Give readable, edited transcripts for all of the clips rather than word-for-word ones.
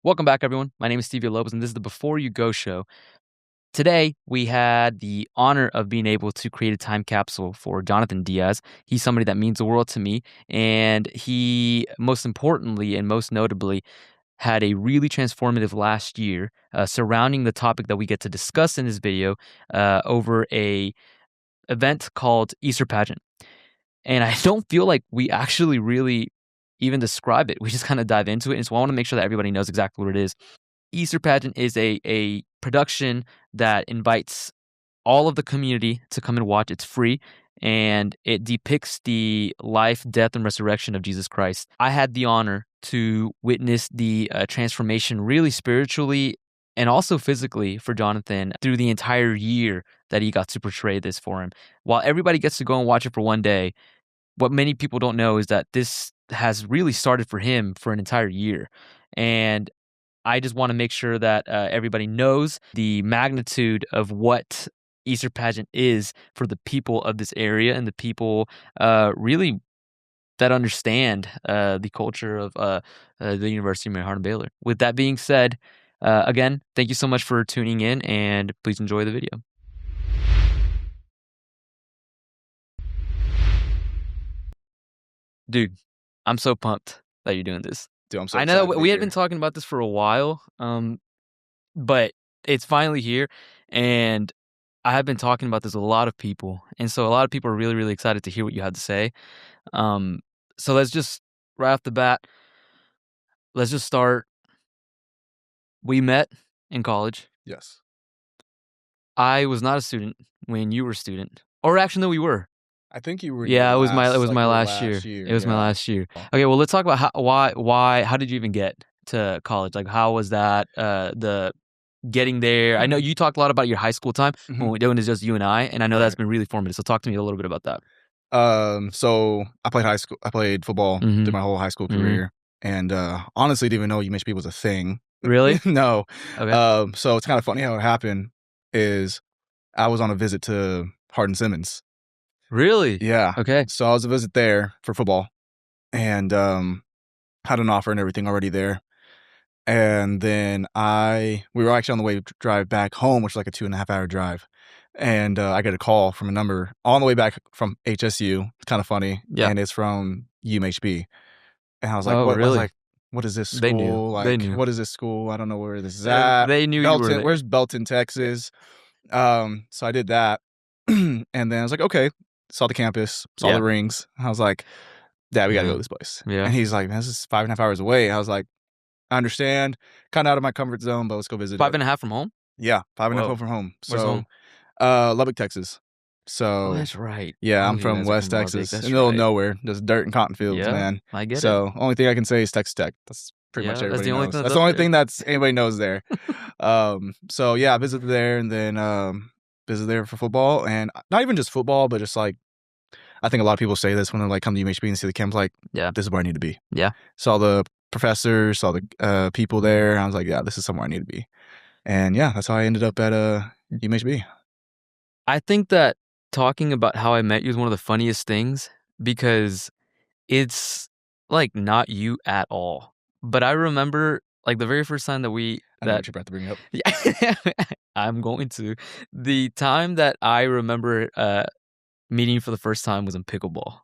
Welcome back, everyone. My name is Steve Villalobos, and this is the Before You Go show. Today, we had the honor of being able to create a time capsule for Jonathan Diaz. He's somebody that means the world to me, and he, most importantly and most notably, had a really transformative last year surrounding the topic that we get to discuss in this video over a event called Easter Pageant. And I don't feel like we actually really even describe it. We just kind of dive into it. And so I want to make sure that everybody knows exactly what it is. Easter Pageant is a production that invites all of the community to come and watch. It's free, and it depicts the life, death, and resurrection of Jesus Christ. I had the honor to witness the transformation really spiritually and also physically for Jonathan through the entire year that he got to portray this for him. While everybody gets to go and watch it for one day, what many people don't know is that this has really started for him for an entire year. And I just want to make sure that everybody knows the magnitude of what Easter Pageant is for the people of this area and the people really that understand the culture of the University of Mary Hardin Baylor. With that being said, again, thank you so much for tuning in, and please enjoy the video. Dude, I'm so pumped that you're doing this. Dude, I'm so I know excited to we be had been here. talking about this for a while, but it's finally here, and I have been talking about this with a lot of people, and so a lot of people are really, really excited to hear what you had to say. So let's just, right off the bat, let's just start. We met in college. Yes. I was not a student when you were a student. Or actually, no, we were. I think you were. Yeah, it was my last year. It was my yeah. last year. Okay, well, let's talk about how did you even get to college? Like, how was that? The getting there. I know you talked a lot about your high school time when we're doing this just you and I know that's been really formative. So talk to me a little bit about that. So I played football through my whole high school career, and honestly, didn't even know UMHB was a thing. Really? No. Okay. So it's kind of funny how it happened. Is I was on a visit to Hardin Simmons. Really? Yeah. Okay. So I was a visit there for football, and had an offer and everything already there. And then we were actually on the way to drive back home, which is like a 2.5-hour drive. And I get a call from a number on the way back from HSU. It's kind of funny. Yeah. And it's from UMHB. And I was like, Oh, what? really? I was like, what is this school? They knew. Like, They knew. What is this school? I don't know where this is at. They knew Belton, you were there. Where's Belton, Texas? So I did that. And then I was like, okay. Saw the campus, saw the rings. I was like, Dad, we got to go to this place. Yeah. And he's like, man, this is 5.5 hours away. I was like, I understand. Kind of out of my comfort zone, but let's go visit. 5.5 from home? Yeah, 5.5 from home. Where's So, home? Lubbock, Texas. So that's right. Yeah, Oh, I'm from West Texas, in the middle of nowhere, just dirt and cotton fields, man. I get it. So only thing I can say is Texas Tech. That's pretty much everybody knows. That's the only thing that's anybody knows there. So yeah, I visited there, and then visited there for football, and not even just football, but just like, I think a lot of people say this when they like come to UMHB and see the camp, like, yeah, this is where I need to be. Yeah. Saw the professors, saw the people there, and I was like, yeah, this is somewhere I need to be. And yeah, that's how I ended up at UMHB. I think that talking about how I met you is one of the funniest things, because it's like not you at all. But I remember like the very first time that I know what you're about to bring up. Yeah, I'm going to. The time that I remember meeting you for the first time was in pickleball.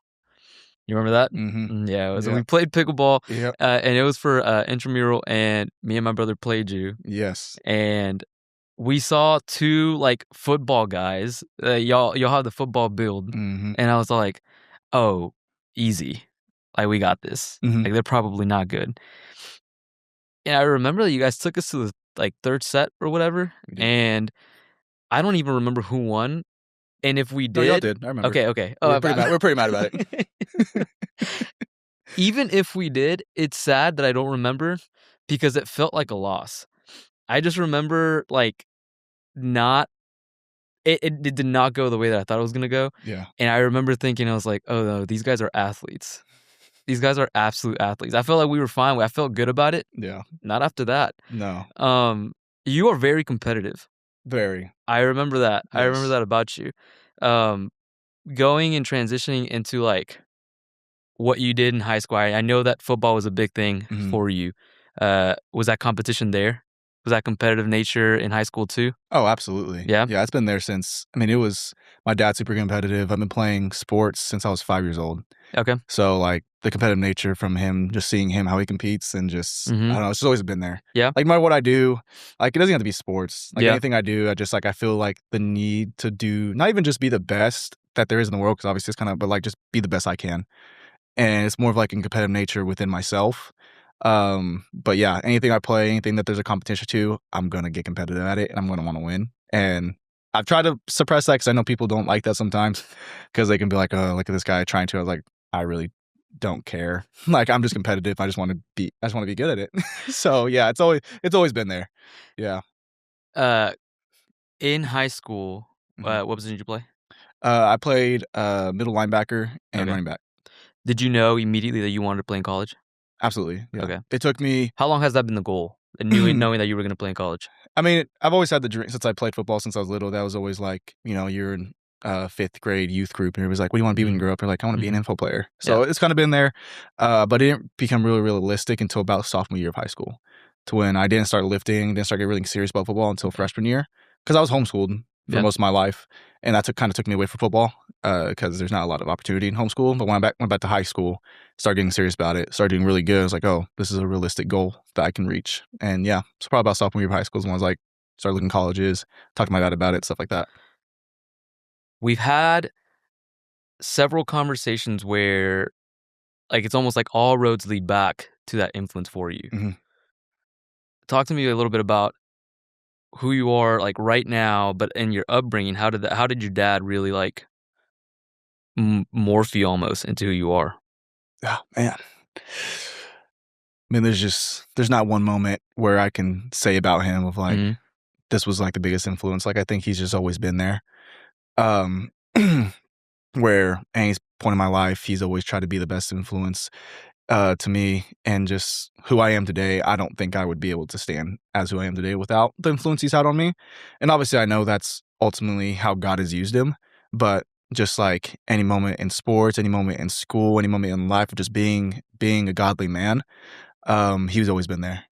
You remember that? Mm-hmm. Yeah, we played pickleball, and it was for intramural, and me and my brother played you. Yes. And we saw two like football guys. Y'all have the football build, and I was like, "Oh, easy, like we got this. Like they're probably not good." And I remember that you guys took us to the like third set or whatever, and I don't even remember who won. And if we did, no, y'all did. I remember. Okay. We're pretty mad about it. Even if we did, it's sad that I don't remember, because it felt like a loss. I just remember like it did not go the way that I thought it was gonna go. Yeah. And I remember thinking, I was like, oh no, these guys are athletes. These guys are absolute athletes. I felt like we were fine. I felt good about it. Yeah. Not after that. No. You are very competitive. Very. I remember that. Yes. I remember that about you. Going and transitioning into like what you did in high school. I know that football was a big thing for you. Was that competition there? Was that competitive nature in high school too? Oh, absolutely. Yeah? Yeah, it's been there since I mean, it was my dad's super competitive. I've been playing sports since I was 5 years old. Okay. So, like, the competitive nature from him, just seeing him, how he competes and just I Mhm. don't know, it's just always been there. Yeah. Like, no matter what I do, like, it doesn't have to be sports. Like, Yeah. anything I do, I just, like, I feel like the need to do not even just be the best that there is in the world, because obviously it's kinda but, like, just be the best I can. And it's more of, like, a competitive nature within myself. But yeah, anything I play, anything that there's a competition to, I'm gonna get competitive at it, and I'm gonna wanna win. And I've tried to suppress that because I know people don't like that sometimes, because they can be like, "Oh, look at this guy trying to." I was like, "I really don't care." Like, I'm just competitive. I just wanna be good at it. So, yeah, it's always been there. Yeah. Uh, in high school, Mhm. what position did you play? I played, middle linebacker and Okay. running back. Did you know immediately that you wanted to play in college? Absolutely, yeah. Okay. It took me How long has that been the goal? And knowing that you were gonna play in college? I mean, I've always had the dream since I played football since I was little. That was always like, you're in 5th grade youth group, and it was like, "What do you want to be when you Mhm. grow up?" You're like, "I want to be an Mhm. info player." Yeah. So it's kind of been there, but it didn't become really realistic until about sophomore year of high school, to when I didn't start lifting, didn't start getting really serious about football until Okay. freshman year, because I was homeschooled for Yeah. most of my life, and that took me away from football because there's not a lot of opportunity in homeschool. But when went back to high school, started getting serious about it, started doing really good. I was like, "Oh, this is a realistic goal that I can reach." And yeah, it's probably about sophomore year of high school is when I was like started looking colleges, talked to my dad about it, stuff like that. We've had several conversations where, like, it's almost like all roads lead back to that influence for you. Mhm. Talk to me a little bit about who you are, like, right now, but in your upbringing, how did your dad really, like, morph you almost into who you are? Oh, man. I mean, there's not one moment where I can say about him of, like, Mhm. this was, like, the biggest influence. Like, I think he's just always been there. Um, where at any point in my life, he's always tried to be the best influence, to me, and just who I am today, I don't think I would be able to stand as who I am today without the influence he's had on me. And obviously, I know that's ultimately how God has used him, but just like any moment in sports, any moment in school, any moment in life of just being a godly man, he's always been there.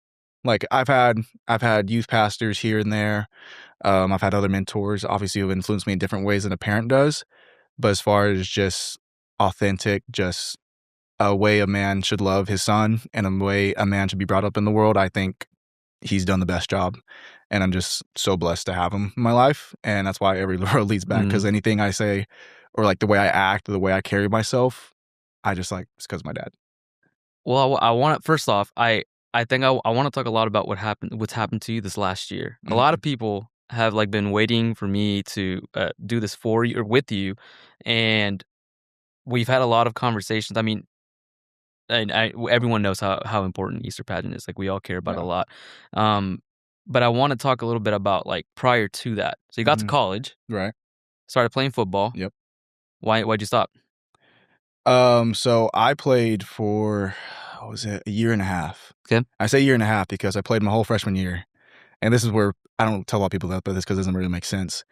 Like, I've had youth pastors here and there, I've had other mentors, obviously, who have influenced me in different ways than a parent does, but as far as just authentic, just a way a man should love his son and a way a man should be brought up in the world, I think he's done the best job, and I'm just so blessed to have him in my life, and that's why every road leads back. Because Mhm. anything I say or, like, the way I act or the way I carry myself, I just, like it's because of my dad. Well, I wanna first off, I think I wanna talk a lot about what's happened to you this last year. A lot Mhm. of people have, like, been waiting for me to, do this for you or with you, and we've had a lot of conversations. I mean, and everyone knows how important Easter pageant is, like, we all care about it a Yeah. lot. Um, but I wanna talk a little bit about, like, prior to that. So you got to Mhm. college, Right. started playing football. Yep. Why'd you stop? So I played for what was it? A year and a half. Okay. I say year and a half because I played my whole freshman year, and this is where I don't tell a lot of people that, but this because it doesn't really make sense.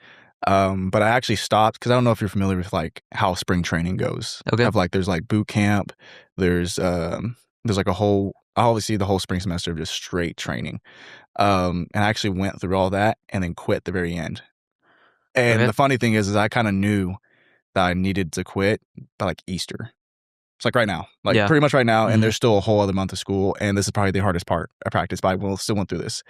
But I actually stopped because I don't know if you're familiar with, like, how spring training goes. Okay. There's, like, boot camp, there's, like, a whole obviously, the whole spring semester of just straight training. And I actually went through all that and then quit at the very end. And Okay. the funny thing is I kinda knew that I needed to quit by, like, Easter. It's like right now, like, Yeah. pretty much right now, and Mhm. there's still a whole other month of school, and this is probably the hardest part of practice, but I will still went through this.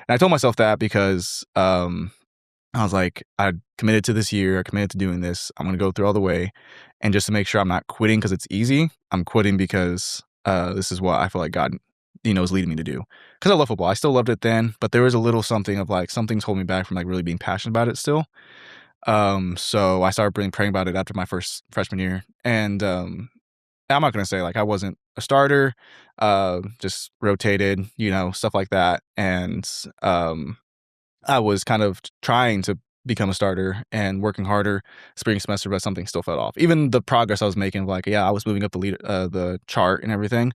And I told myself that because, I was like, "I committed to this year, I committed to doing this, I'm gonna go through all the way." And just to make sure I'm not quitting because it's easy, I'm quitting because, this is what I feel like God, is leading me to do. Because I love football, I still loved it then, but there was a little something of, like, something's holding me back from, like, really being passionate about it still. So I started praying about it after my first freshman year, and, I'm not gonna say, like, I wasn't a starter, just rotated, stuff like that, and, I was kind of trying to become a starter and working harder spring semester, but something still fell off. Even the progress I was making, like, yeah, I was moving up the chart and everything,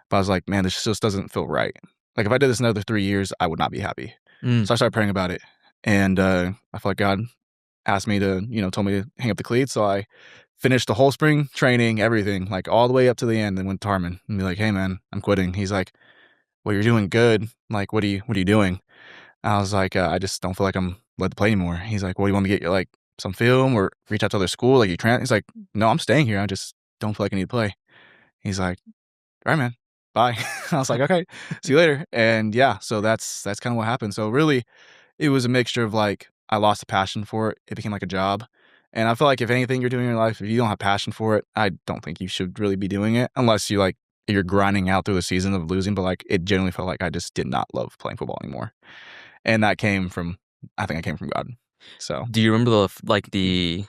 but I was like, "Man, this just doesn't feel right." Like, if I did this another 3 years, I would not be happy. Mm. So I started praying about it, and, I feel like God asked me to told me to hang up the cleats, so I finished the whole spring training, everything, like, all the way up to the end, and went to Harmon and be like, "Hey, man, I'm quitting." He's like, "Well, you're doing good. Like, what are you doing?" I was like, "I just don't feel like I'm allowed to play anymore." He's like, "Well, you want me to get you, like, some film or reach out to other school? Like, He's like, "No, I'm staying here. I just don't feel like I need to play." He's like, "Alright, man. Bye." I was like, "Okay. See you later." And, yeah, so that's kinda what happened. So, really, it was a mixture of, like, I lost the passion for it. It became like a job. And I feel like if anything you're doing in your life, if you don't have passion for it, I don't think you should really be doing it unless you're grinding out through the season of losing, but, like, it generally felt like I just did not love playing football anymore. And that came from I think I came from God. So, Do you remember the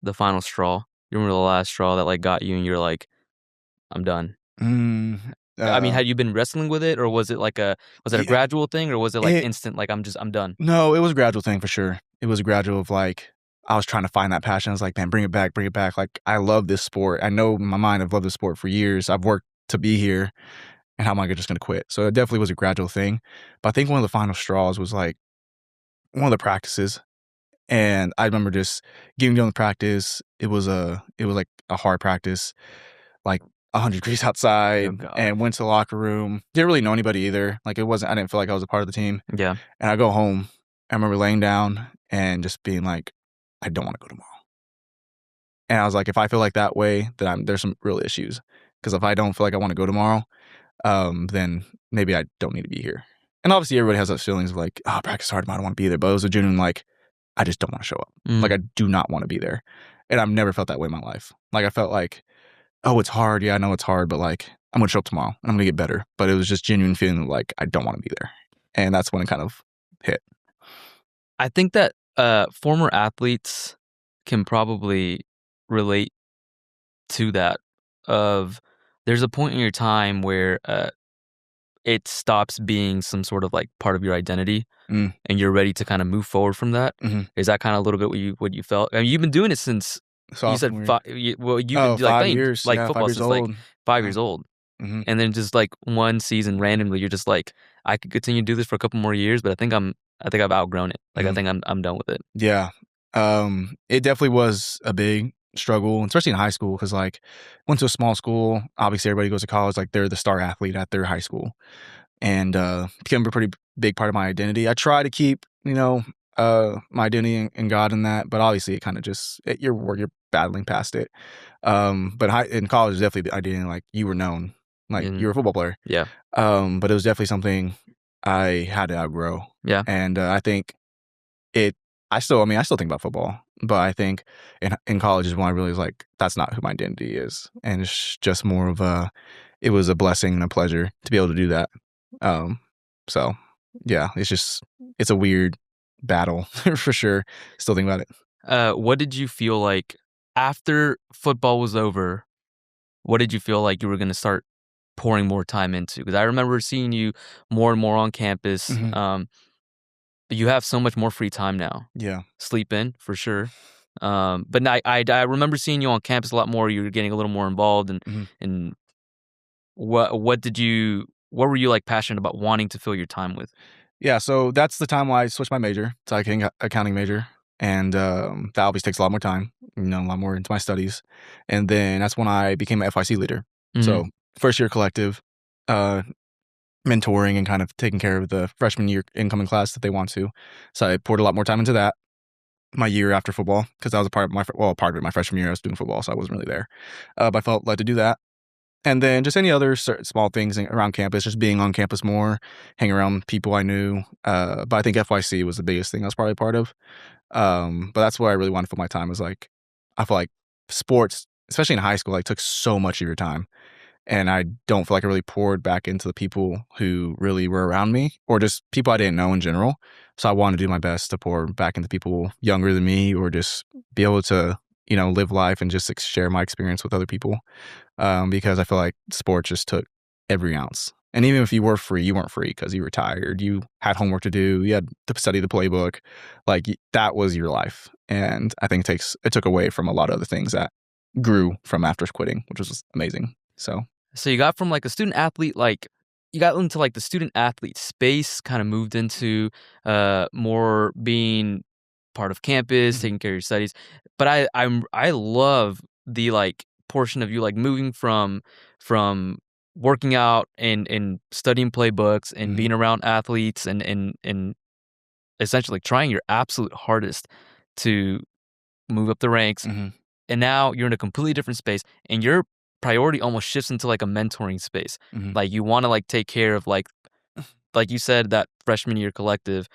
the final straw? You remember the last straw that, like, got you and you're like, "I'm done." mm, I mean, uh, had you been wrestling with it, or was it a yeah, gradual thing, or was it, like, it instant, like, I'm done"? no, it was a gradual thing for sure. It was a gradual of, like, I was trying to find that passion. I was like, "Man, bring it back, bring it back." Like, I love this sport. I know in my mind I've loved this sport for years. I've worked to be here, and how am I just gonna quit? So it definitely was a gradual thing. But I think one of the final straws was, like, one of the practices, and I remember just getting done with practice. It was, like, a hard practice, like, 100 degrees outside, Oh god. and went to the locker room. Didn't really know anybody either. Like, I didn't feel like I was a part of the team. Yeah. And I go home. I remember laying down and just being like, "I don't wanna go tomorrow." And I was like, "If I feel like that way, then there's some real issues. Because if I don't feel like I wanna go tomorrow, then maybe I don't need to be here." And obviously, everybody has those feelings of like, "Oh, practice hard, I don't wanna be there." But it was a genuine, like, I just don't wanna show up. Like, Mm. I do not wanna be there. And I've never felt that way in my life. Like, I felt like, "Oh, it's hard. Yeah, I know it's hard, but, like, I'm gonna show up tomorrow, and I'm gonna get better." But it was just genuine feeling like I don't wanna be there. And that's when it kind of hit. I think that, former athletes can probably relate to that of there's a point in your time where, it stops being some sort of, like, part of your identity, Mm. and you're ready to kinda move forward from that. Mhm. Is that kinda a little bit what you felt? I mean, you've been doing it since you said Sophomore year. you've been Oh, like 5 playing, years. like, Yeah, 5 football years since, like, old. 5 Yeah. years old, Mhm. and then just, like, one season randomly, you're just like, "I could continue to do this for a couple more years, but I think I've outgrown it. Like, I Mhm. think I'm done with it." Yeah. It definitely was a big struggle, especially in high school, because like, went to a small school. Obviously, everybody goes to college, like, they're the star athlete at their high school, and, became a pretty big part of my identity. I try to keep, my identity in God in that, but obviously it kinda just you're battling past it. But high in college, definitely the identity, like, you were known, like, you And were a football player. yeah, But it was definitely something I had to outgrow, yeah. and, I think it I still think about football, but I think in college is when I really was like, "That's not who my identity is," and it's just more of it was a blessing and a pleasure to be able to do that. Um, so, yeah, it's a weird battle for sure. Still think about it. What did you feel like after football was over? What did you feel like you were gonna start pouring more time into? Because I remember seeing you more and more on campus. Mhm. But you have so much more free time now. Yeah. Sleep in for sure. But I remember seeing you on campus a lot more. You were getting a little more involved, Mhm. and what were you like passionate about wanting to fill your time with? Yeah, so that's the time why I switched my major to, like, an accounting major, and, that obviously takes a lot more time, a lot more into my studies, and then that's when I became a FIC leader. Mhm. So, first year collective, uh, mentoring and kind of taking care of the freshman year incoming class that they want to. So, I poured a lot more time into that my year after football because that was a part of part of it my freshman year, I was doing football, so I wasn't really there. But I felt led to do that. And then just any other small things around campus, just being on campus more, hanging around people I knew. But I think FYC was the biggest thing I was probably a part of. But that's where I really wanted to put my time was like, I feel like sports, especially in high school, like took so much of your time. And I don't feel like I really poured back into the people who really were around me or just people I didn't know in general. So I wanted to do my best to pour back into people younger than me or just be able to, live life and just share my experience with other people because I feel like sports just took every ounce. And even if you were free, you weren't free because you were tired. You had homework to do. You had to study the playbook. Like that was your life. And I think it took away from a lot of other things that grew from after quitting, which was amazing. So, So you got from like a student athlete, like you got into like the student athlete space, kind of moved into more being part of campus, mhm, taking care of your studies. But I love the like portion of you like moving from working out and studying playbooks and Mhm. being around athletes and essentially trying your absolute hardest to move up the ranks, Mhm. and now you're in a completely different space, and your priority almost shifts into, like, a mentoring space. Mhm. Like, you wanna, like, take care of, like you said, that freshman year collective.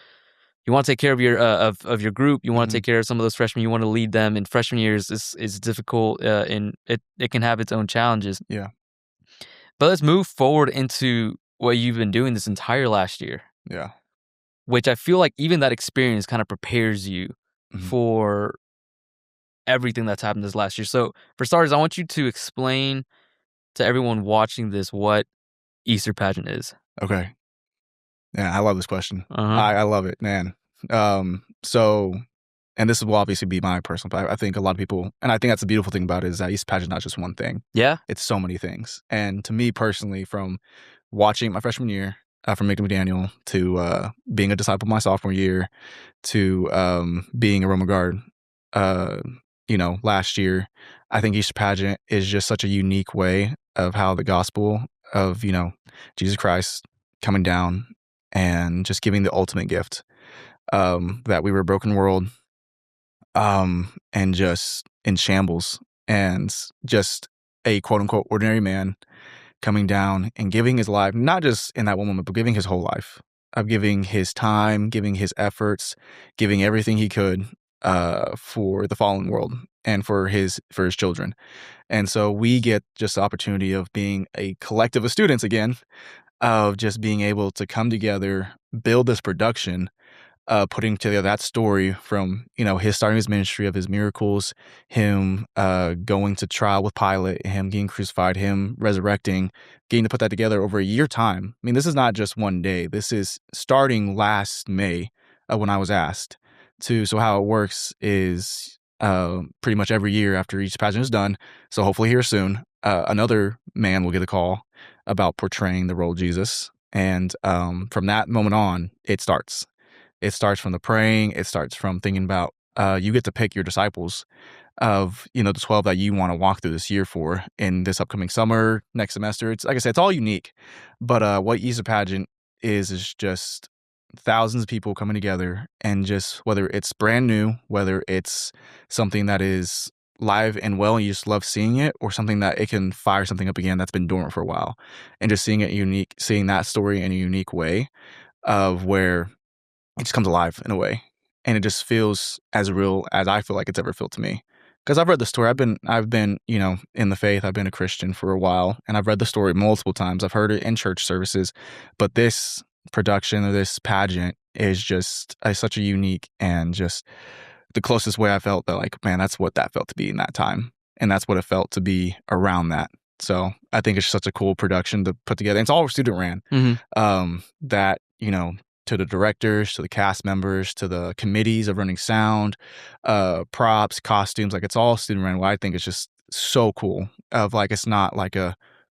You wanna take care of your, of your group, you wanna Mhm. take care of some of those freshmen, you wanna lead them, and freshman year is difficult, and it can have its own challenges. Yeah. But let's move forward into what you've been doing this entire last year, Yeah. which I feel like even that experience kinda prepares you Mhm. for everything that's happened this last year. So, for starters, I want you to explain to everyone watching this what Easter pageant is. Okay. Yeah, I love this question. Uh-huh. I love it, man. So and this will obviously be my personal, but I think a lot of people, and I think that's the beautiful thing about it, is that East pageant not just one thing. Yeah? It's so many things. And to me personally, from watching my freshman year, from Mick McDaniel to being a disciple my sophomore year to being a Roma guard, uh, last year, I think Easter pageant is just such a unique way of how the gospel of Jesus Christ coming down and just giving the ultimate gift, that we were a broken world, and just in shambles, and just a quote unquote ordinary man coming down and giving his life, not just in that one moment, but giving his whole life, of giving his time, giving his efforts, giving everything he could, for the fallen world and for his children. And so we get just the opportunity of being a collective of students again, of just being able to come together, build this production, putting together that story from his starting his ministry, of his miracles, him going to trial with Pilate, him getting crucified, him resurrecting, getting to put that together over a year time. I mean, this is not just one day. This is starting last May, when I was asked to. So how it works is, pretty much every year after each pageant is done. So hopefully here soon, another man will get a call about portraying the role of Jesus. And from that moment on, it starts from the praying. It starts from thinking about, you get to pick your disciples of, the 12 that you want to walk through this year for in this upcoming summer, next semester. It's like I said, it's all unique. But what Easter pageant is just thousands of people coming together, and just whether it's brand new, whether it's something that is live and well and you just love seeing it, or something that it can fire something up again that's been dormant for a while, and just seeing that story in a unique way, of where it just comes alive in a way, and it just feels as real as I feel like it's ever felt to me. Because I've read the story. I've been in the faith. I've been a Christian for a while, and I've read the story multiple times. I've heard it in church services, but this production of this pageant is just such a unique, and just the closest way I felt that, like, man, that's what that felt to be in that time, and that's what it felt to be around that. So I think it's such a cool production to put together. And it's all student ran. Mhm. That to the directors, to the cast members, to the committees of running sound, props, costumes, like it's all student run. Well, I think it's just so cool. Of like, it's not like a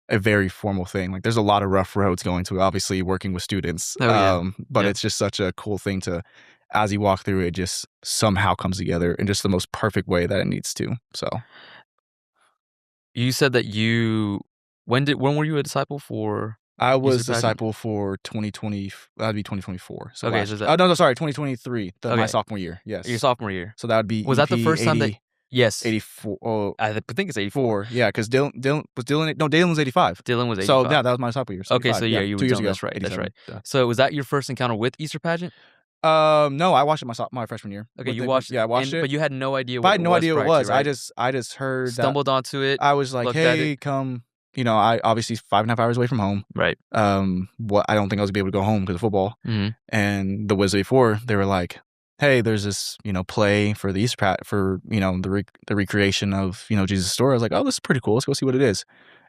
very formal thing. Like there's a lot of rough roads going to it, obviously working with students. Oh, yeah. But Yeah. it's just such a cool thing to, as you walk through it, just somehow comes together in just the most perfect way that it needs to. So You said that you when were you a disciple for I Easter was pageant? disciple for 2020. That'd be 2024. So Okay, so last. that Oh no, no, sorry, 2023. My okay, sophomore year. your Yes. sophomore year. So that would be Was that the EP first time that 80, yes, 84. Oh, I think it's 84. 4. Yeah, because Dylan was 85. Dylan was So 85. yeah, that was my sophomore year. So Okay, so 85. yeah, Yeah, you were 2 years Dylan, ago. that's right, that's right. 87. Duh. So was that your first encounter with Easter pageant? No, I watched it my freshman year. Okay, you watched it, Yeah, I watched it. but you had no idea But I what had it no was idea what it prior to, was. right? I just heard that. Stumbled onto it, I was like, looked at it. hey, come. I obviously 5.5 hours away from home. Right. What I don't think I was gonna be able to go home because of football. Mhm. And the Wednesday before, they were like, "Hey, there's this play for the Easter for the recreation of Jesus' story." I was like, "Oh, this is pretty cool. Let's go see what it is."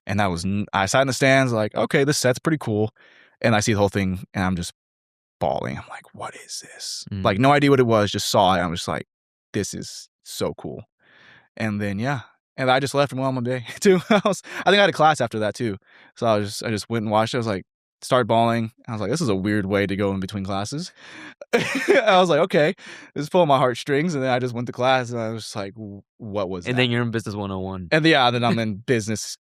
And I sat in the stands like, "Okay, this set's pretty cool." And I see the whole thing, and I'm just bawling. I'm like, "What is this?" Mhm. Like, no idea what it was. Just saw it. I'm just like, "This is so cool." And then yeah, and I just left and went on my day too. I think I had a class after that too, so I just went and watched it. I was like, started bawling. I was like, this is a weird way to go in between classes. I was like, okay, this is pulling my heartstrings, and then I just went to class, and I was just like, what was And that? then you're in business 101. And yeah, then I'm in business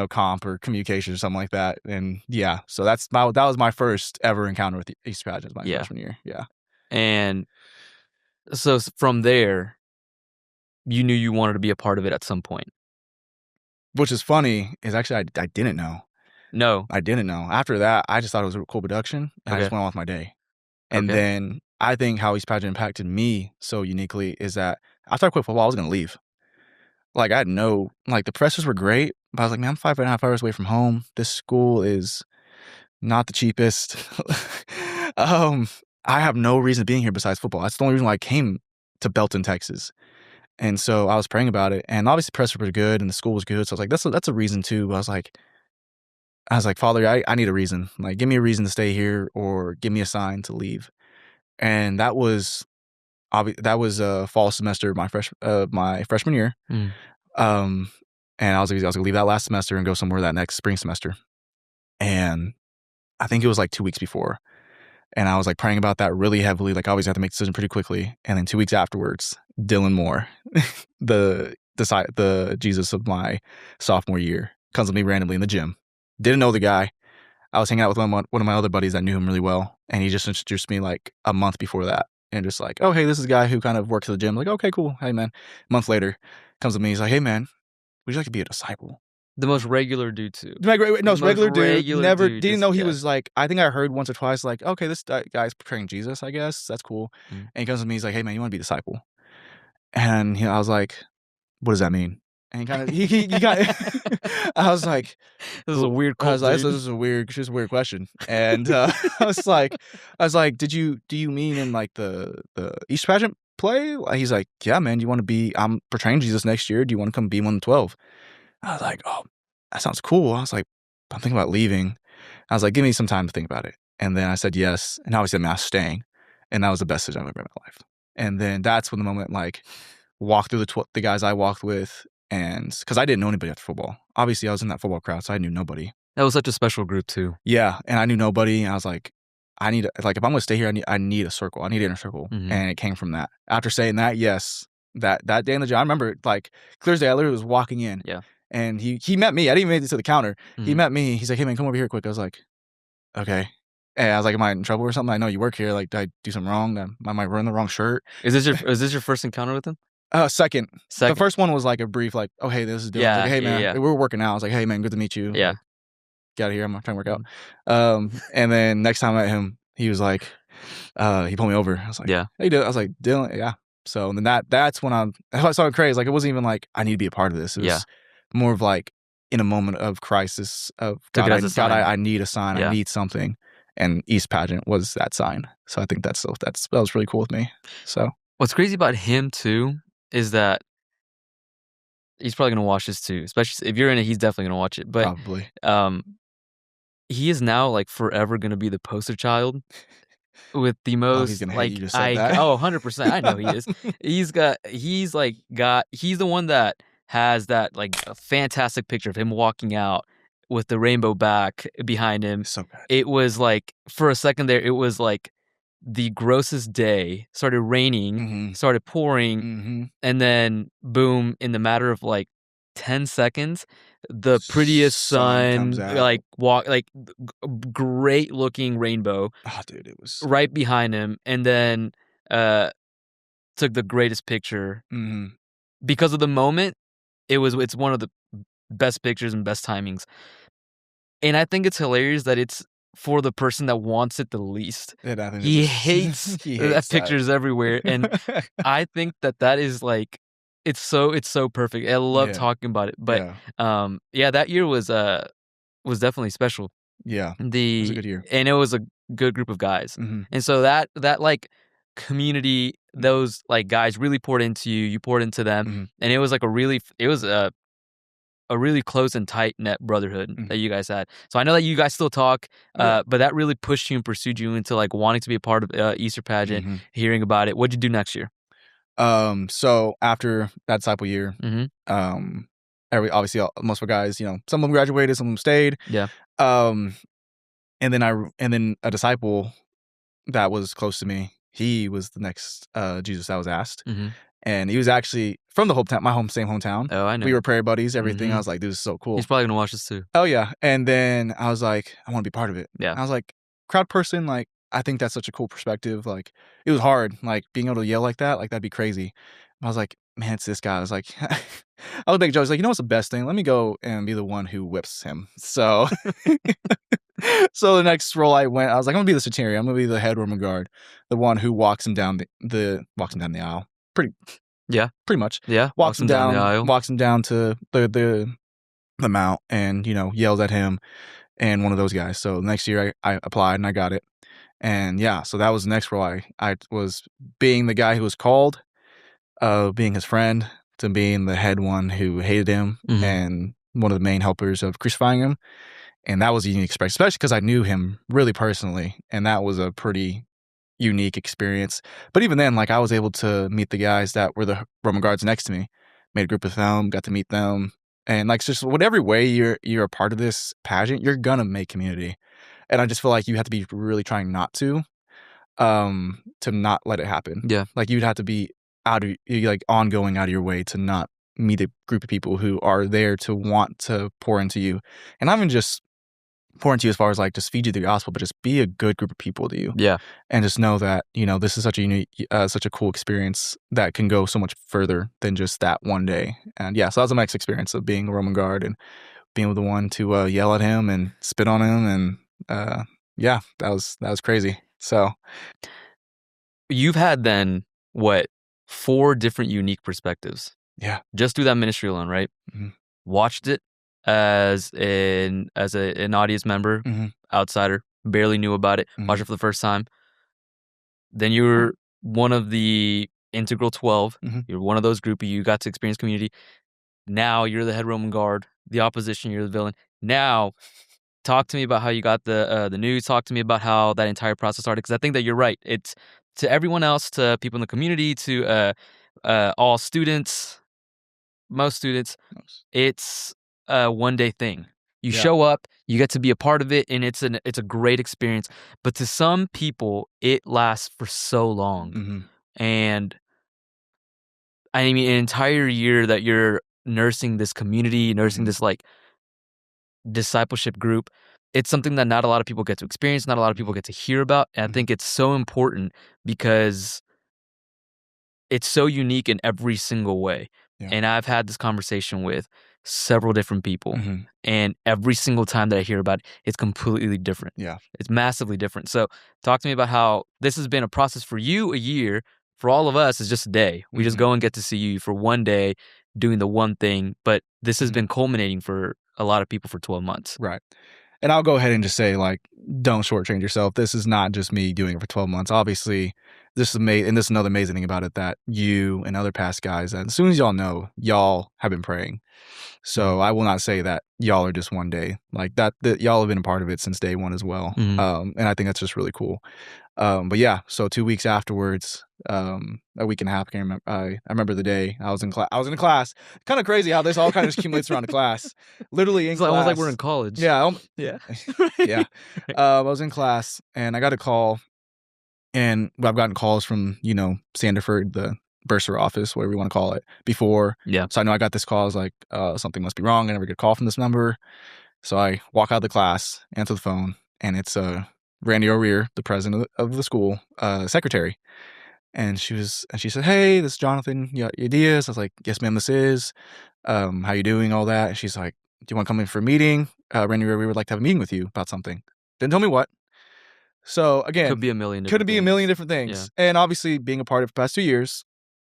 comp or communication or something like that. And yeah, so that was my first ever encounter with the Easter pageant, my Yeah. freshman year. Yeah. And so from there, you knew you wanted to be a part of it at some point. Which is funny is actually I didn't know. No. I didn't know. After that, I just thought it was a cool production, and I just Okay. went on with my day. And Okay. then I think how East Pageant impacted me so uniquely is that after I quit football, I was gonna leave. Like I had no like the professors were great, but I was like, man, I'm 5.5 hours away from home. This school is not the cheapest. I have no reason being here besides football. That's the only reason why I came to Belton, Texas. And so I was praying about it, and obviously the professors were good, and the school was good. So I was like, that's a reason too. But I was like, Father, I need a reason. Like, give me a reason to stay here, or give me a sign to leave. And that was a fall semester of my freshman year. Mm. And I was gonna leave that last semester and go somewhere that next spring semester. And I think it was like 2 weeks before. And I was like praying about that really heavily. Like I always have to make a decision pretty quickly. And then 2 weeks afterwards, Dylan Moore, the Jesus of my sophomore year, comes to me randomly in the gym. Didn't know the guy. I was hanging out with one of my other buddies that knew him really well, and he just introduced me like a month before that, and just like, oh hey, this is a guy who kind of works at the gym. Like, okay, cool. Hey man. A month later, comes to me. He's like, hey man, would you like to be a disciple? The most regular dude too. No, it's The most regular dude. Never dude, didn't just know he yeah. was like. I think I heard once or twice like, okay, this guy's portraying Jesus. I guess that's cool. Mm. And he comes to me. He's like, hey man, you want to be a disciple? And I was like, what does that mean? And he kind of I was like, This is a weird I cult, was like, dude. this is just a weird question. And I was like, do you mean in like the Easter pageant play? He's like, yeah, man, you want to be? I'm portraying Jesus next year. Do you want to come be one of the 12? I was like, oh, that sounds cool. I was like, I'm thinking about leaving. I was like, give me some time to think about it. And then I said yes. And obviously, I was staying. And that was the best decision I've ever made in my life. And then that's when the moment, like, walked through the guys I walked with. And because I didn't know anybody after football. Obviously, I was in that football crowd, so I knew nobody. That was such a special group too. Yeah. And I knew nobody. And I was like, if I'm going to stay here, I need a circle. I need an inner circle. Mhm. And it came from that. After saying that, yes, that day in the gym, I remember, like, clear as day, I literally was walking in. Yeah. And he met me. I didn't even make it to the counter. He Mhm. met me. He's like, hey, man, come over here quick. I was like, okay. And I was like, am I in trouble or something? I know you work here. Like, did I do something wrong? Am I wearing the wrong shirt? Is this your first encounter with him? Second. The Second. first one was like a brief, like, oh, hey, this is Dylan. I was like, hey, man, we were working out. I was like, hey, man, good to meet you. Yeah. Like, get out of here. I'm trying to work out. And then next time I met him, he was like, he pulled me over. I was like, Yeah. hey, Dylan. I was like, Dylan, yeah. So then that's when I saw it crazy. Like, it wasn't even like, I need to be a part of this. It was more of like, in a moment of crisis of God, I need a sign. I need something. And East Pageant was that sign. So I think that was really cool with me. So what's crazy about him too is that he's probably gonna watch this too. Especially if you're in it, he's definitely gonna watch it. But probably. He is now like forever gonna be the poster child with the most he's gonna hate like you just said that. 100%. I know he is. He's the one that has that like a fantastic picture of him walking out with the rainbow back behind him. So good. It was like for a second there, it was like the grossest day. Started raining, started pouring, and then boom, in the matter of like 10 seconds, the prettiest Sun comes sun, out. great looking rainbow. Oh, dude, it was right behind him, and then took the greatest picture. Because of the moment, it's one of the best pictures and best timings. And I think it's hilarious that it's for the person that wants it the least. He hates that pictures everywhere, and I think that is like it's so perfect. I love talking about it, but that year was definitely special. Yeah, it was a good year, and it was a good group of guys, and so that like community, those like guys really poured into you. You poured into them, and it was like a really close and tight net brotherhood that you guys had. So I know that you guys still talk, but that really pushed you and pursued you into like wanting to be a part of Easter pageant, hearing about it. What'd you do next year? So after that disciple year, obviously most of the guys, some of them graduated, some of them stayed. Yeah. And then a disciple that was close to me, he was the next Jesus that was asked. And he was actually from the hometown, same hometown. Oh, I know. We were prayer buddies, everything. I was like, dude, this is so cool. He's probably gonna watch this too. Oh yeah. And then I was like, I want to be part of it. Yeah. I was like, crowd person, like, I think that's such a cool perspective. Like, it was hard, like being able to yell like that, like that'd be crazy. I was like, man, it's this guy. I was like, I would make jokes like, you know what's the best thing? Let me go and be the one who whips him. So, so the next role I was like, I'm gonna be the Centurion. I'm gonna be the head Roman guard, the one who walks him down the aisle. Pretty much. Yeah. Walks him down the aisle. Walks him down to the mount, and yells at him, and one of those guys. So next year I applied and I got it, and yeah, so that was the next role. I was being the guy who was called, being his friend, to being the head one who hated him and one of the main helpers of crucifying him. And that was a unique experience, especially because I knew him really personally, and that was a pretty unique experience. But even then, like, I was able to meet the guys that were the Roman guards next to me, made a group with them, got to meet them, and like, just whatever way you're a part of this pageant, you're gonna make community. And I just feel like you have to be really trying not to not let it happen. Yeah. Like, you'd have to be ongoing out of your way to not meet a group of people who are there to want to pour into you, and not even just pour into you as far as like just feed you the gospel, but just be a good group of people to you. Yeah. And just know that, this is such a unique, such a cool experience that can go so much further than just that one day. And yeah, so that was the next experience of being a Roman guard and being with the one to yell at him and spit on him. And yeah, that was crazy. So you've had then what, 4 different unique perspectives? Yeah. Just through that ministry alone, right? Mm-hmm. Watched it as an audience member, outsider, barely knew about it, watched it for the first time. Then you were one of the integral 12. You're one of those group. You got to experience community. Now you're the head Roman guard. The opposition, you're the villain. Now, talk to me about how you got the news. Talk to me about how that entire process started, because I think that you're right. It's to everyone else, to people in the community, to all students, most students, it's a one-day thing. You show up, you get to be a part of it, and it's a great experience. But to some people, it lasts for so long. And I mean, an entire year that you're nursing this community, nursing this like discipleship group, it's something that not a lot of people get to experience, not a lot of people get to hear about. And I think it's so important because it's so unique in every single way. Yeah. And I've had this conversation with several different people, and every single time that I hear about it, it's completely different. Yeah. It's massively different. So talk to me about how this has been a process for you. A year for all of us is just a day. We just go and get to see you for one day doing the one thing, but this has been culminating for a lot of people for 12 months. Right. And I'll go ahead and just say, like, don't shortchange yourself. This is not just me doing it for 12 months. Obviously, this is amazing. And this is another amazing thing about it, that you and other past guys, and as soon as y'all know, y'all have been praying. So I will not say that y'all are just one day. Like, that y'all have been a part of it since day one as well. And I think that's just really cool. But yeah, so 2 weeks afterwards, a week and a half, I remember the day I was in class. Kind of crazy how this all kind of just accumulates around a class. Literally in class. It's almost like we're in college. Yeah. Yeah. Yeah. I was in class and I got a call, and I've gotten calls from, Sanderford, the bursar office, whatever you want to call it, before. Yeah. So I know I got this call. I was like, something must be wrong. I never get a call from this number. So I walk out of the class, answer the phone, and it's Randy O'Rear, the president of the school, secretary. And she said, "Hey, this is Jonathan Diaz." I was like, "Yes, ma'am, this is. How you doing?" All that. And she's like, "Do you want to come in for a meeting? Randy O'Rear would like to have a meeting with you about something." Didn't tell me what. So again, could be a million different things. Yeah. And obviously, being a part of it for the past 2 years,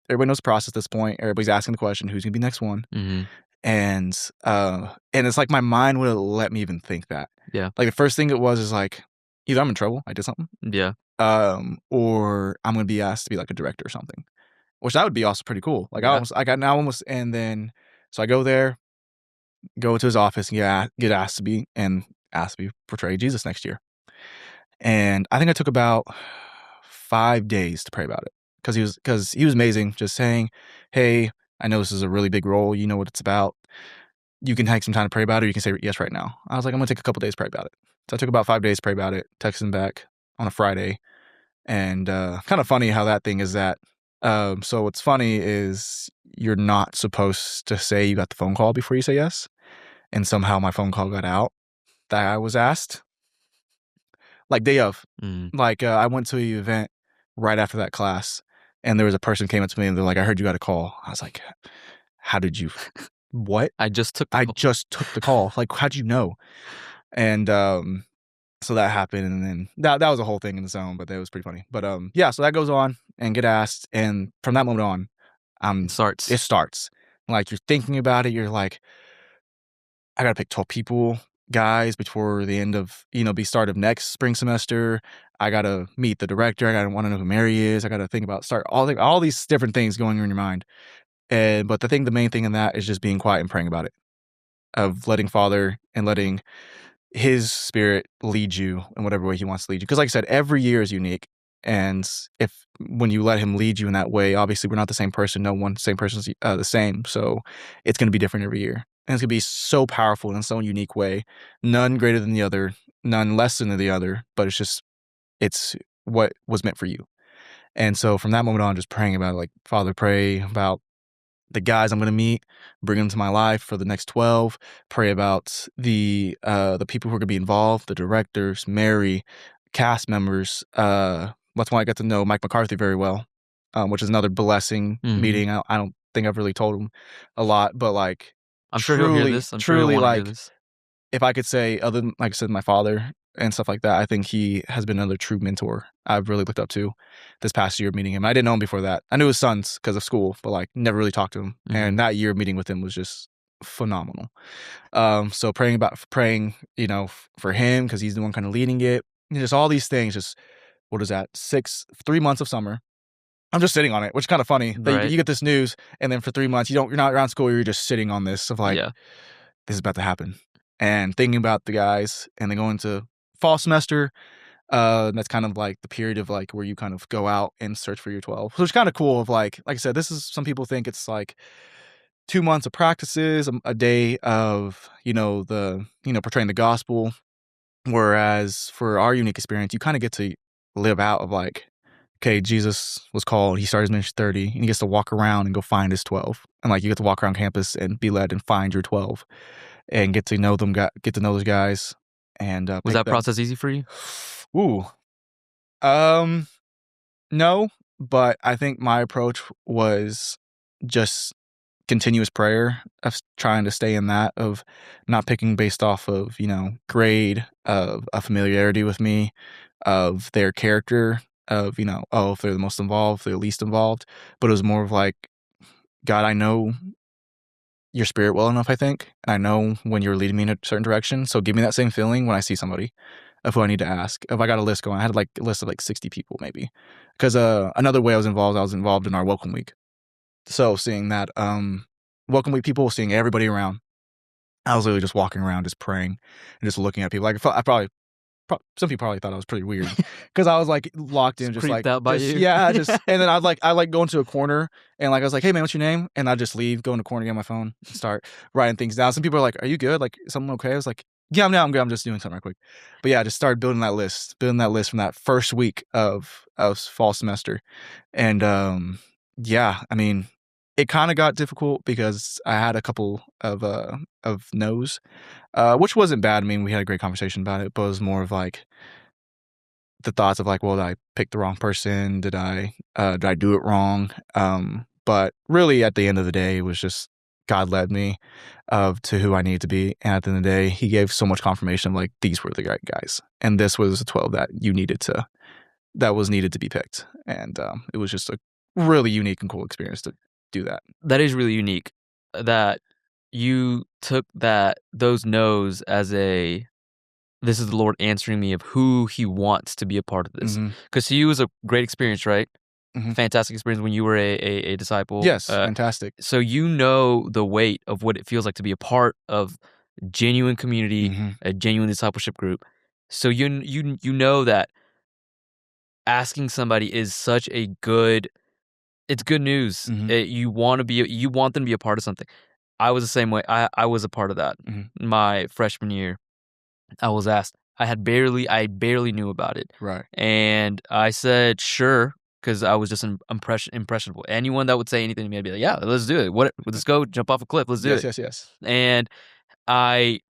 everybody knows the process at this point. Everybody's asking the question, who's going to be next one? And it's like my mind wouldn't let me even think that. Yeah. Like, the first thing it was is like, either I'm in trouble, I did something. Yeah. Or I'm going to be asked to be like a director or something, which that would be also pretty cool. Like, and then, so I go there, go into his office, and get asked to be portray Jesus next year. And I think I took about 5 days to pray about it, because he was amazing, just saying, "Hey, I know this is a really big role. You know what it's about. You can take some time to pray about it, or you can say yes right now." I was like, I'm going to take a couple days to pray about it. So I took about 5 days to pray about it, texted him back on a Friday. And kind of funny how that thing is that So what's funny is you're not supposed to say you got the phone call before you say yes, and somehow my phone call got out that I was asked, like day of. Mm. Like I went to the event right after that class, and there was a person came up to me and they're like, "I heard you got a call." I was like, "How did you? What? I just took the I call. just took the call. Like, how'd you know?" And so that happened, and then that was a whole thing in its own, but that was pretty funny. But yeah, so that goes on and get asked, and from that moment on, It starts. it starts. Like you're thinking about it, you're like, I gotta pick 12 people, guys, before the end of the start of next spring semester. I gotta meet the director. I gotta want to know who Mary is. I gotta think about start all these different things going in your mind. And but the main thing in that is just being quiet and praying about it, of letting Father and letting his spirit lead you in whatever way he wants to lead you. Because like I said, every year is unique. And if when you let him lead you in that way, obviously we're not the same person. No one same person's the same. So it's going to be different every year. And it's going to be so powerful in its own unique way. None greater than the other, none less than the other, but it's what was meant for you. And so from that moment on, just praying about it, like, Father, pray about the guys I'm gonna meet, bring them to my life for the next 12, pray about the people who are gonna be involved, the directors, Mary, cast members. That's why I got to know Mike McCarthy very well, which is another blessing Mhm. meeting. I don't think I've really told him a lot, but like I'm sure he'll hear truly, this. I'm sure he'll truly, wanna hear like this. if I could say other than, like I said, my father and stuff like that, I think he has been another true mentor I've really looked up to this past year meeting him. I didn't know him before that. I knew his sons because of school, but like never really talked to him. And Mhm. that year meeting with him was just phenomenal. So praying, for him because he's the one kind of leading it. And just all these things. Just what is that? 3 months of summer. I'm just sitting on it, which is kind of funny. That Right. you get this news, and then for 3 months you're not around school. You're just sitting on this of like Yeah. this is about to happen, and thinking about the guys, and then going to fall semester. That's kind of like the period of like where you kind of go out and search for your 12. So it's kind of cool of like I said, this is some people think it's like 2 months of practices, a day of, portraying the gospel. Whereas for our unique experience, you kind of get to live out of like, okay, Jesus was called, he started his ministry 30, and he gets to walk around and go find his 12. And like you get to walk around campus and be led and find your 12 and get to know them, get to know those guys and Was pick that them. process easy for you? Ooh. Um, no, but I think my approach was just continuous prayer of trying to stay in that of not picking based off of, grade, of a familiarity with me, of their character, of, oh, if they're the most involved, if they're least involved. But it was more of like, God, I know your spirit well enough, I think. And I know when you're leading me in a certain direction. So give me that same feeling when I see somebody of who I need to ask. If I got a list going, I had like a list of like 60 people maybe. Because another way I was involved in our welcome week. So seeing that welcome week people, seeing everybody around, I was literally just walking around, just praying and just looking at people. Like I probably some people probably thought I was pretty weird because I was like locked Just in, creeped out by just you? yeah, just and then I like go into a corner and like I was like, hey man, what's your name? And I just leave, go in the corner, get my phone, and start writing things down. Some people are like, are you good? Like, is something okay? I was like, yeah, I'm good. I'm just doing something real quick. But yeah, I just started building that list from that first week of fall semester, and yeah, I mean, it kind of got difficult because I had a couple of no's, which wasn't bad. I mean, we had a great conversation about it, but it was more of like the thoughts of like, well, did I pick the wrong person? Did I do it wrong? But really, at the end of the day, it was just God led me to who I needed to be, and at the end of the day, He gave so much confirmation of like these were the right guys, and this was the 12 that was needed to be picked, and it was just a really unique and cool experience to do that. That is really unique, that you took those no's as this is the Lord answering me of who He wants to be a part of this. Hmm. Because to you, it was a great experience, right? Hmm. Fantastic experience when you were a disciple. Yes, fantastic. So you know the weight of what it feels like to be a part of genuine community, Hmm. a genuine discipleship group. So you know that asking somebody is such a good it's good news. Hmm. You want them to be a part of something. I was the same way. I was a part of that. Hmm. My freshman year, I was asked. I barely knew about it. Right. And I said, "Sure." because I was just impressionable. Anyone that would say anything to me, I'd be like, "Yeah, let's do it. What? Let's go jump off a cliff. Let's do Yes, it." yes, yes. And I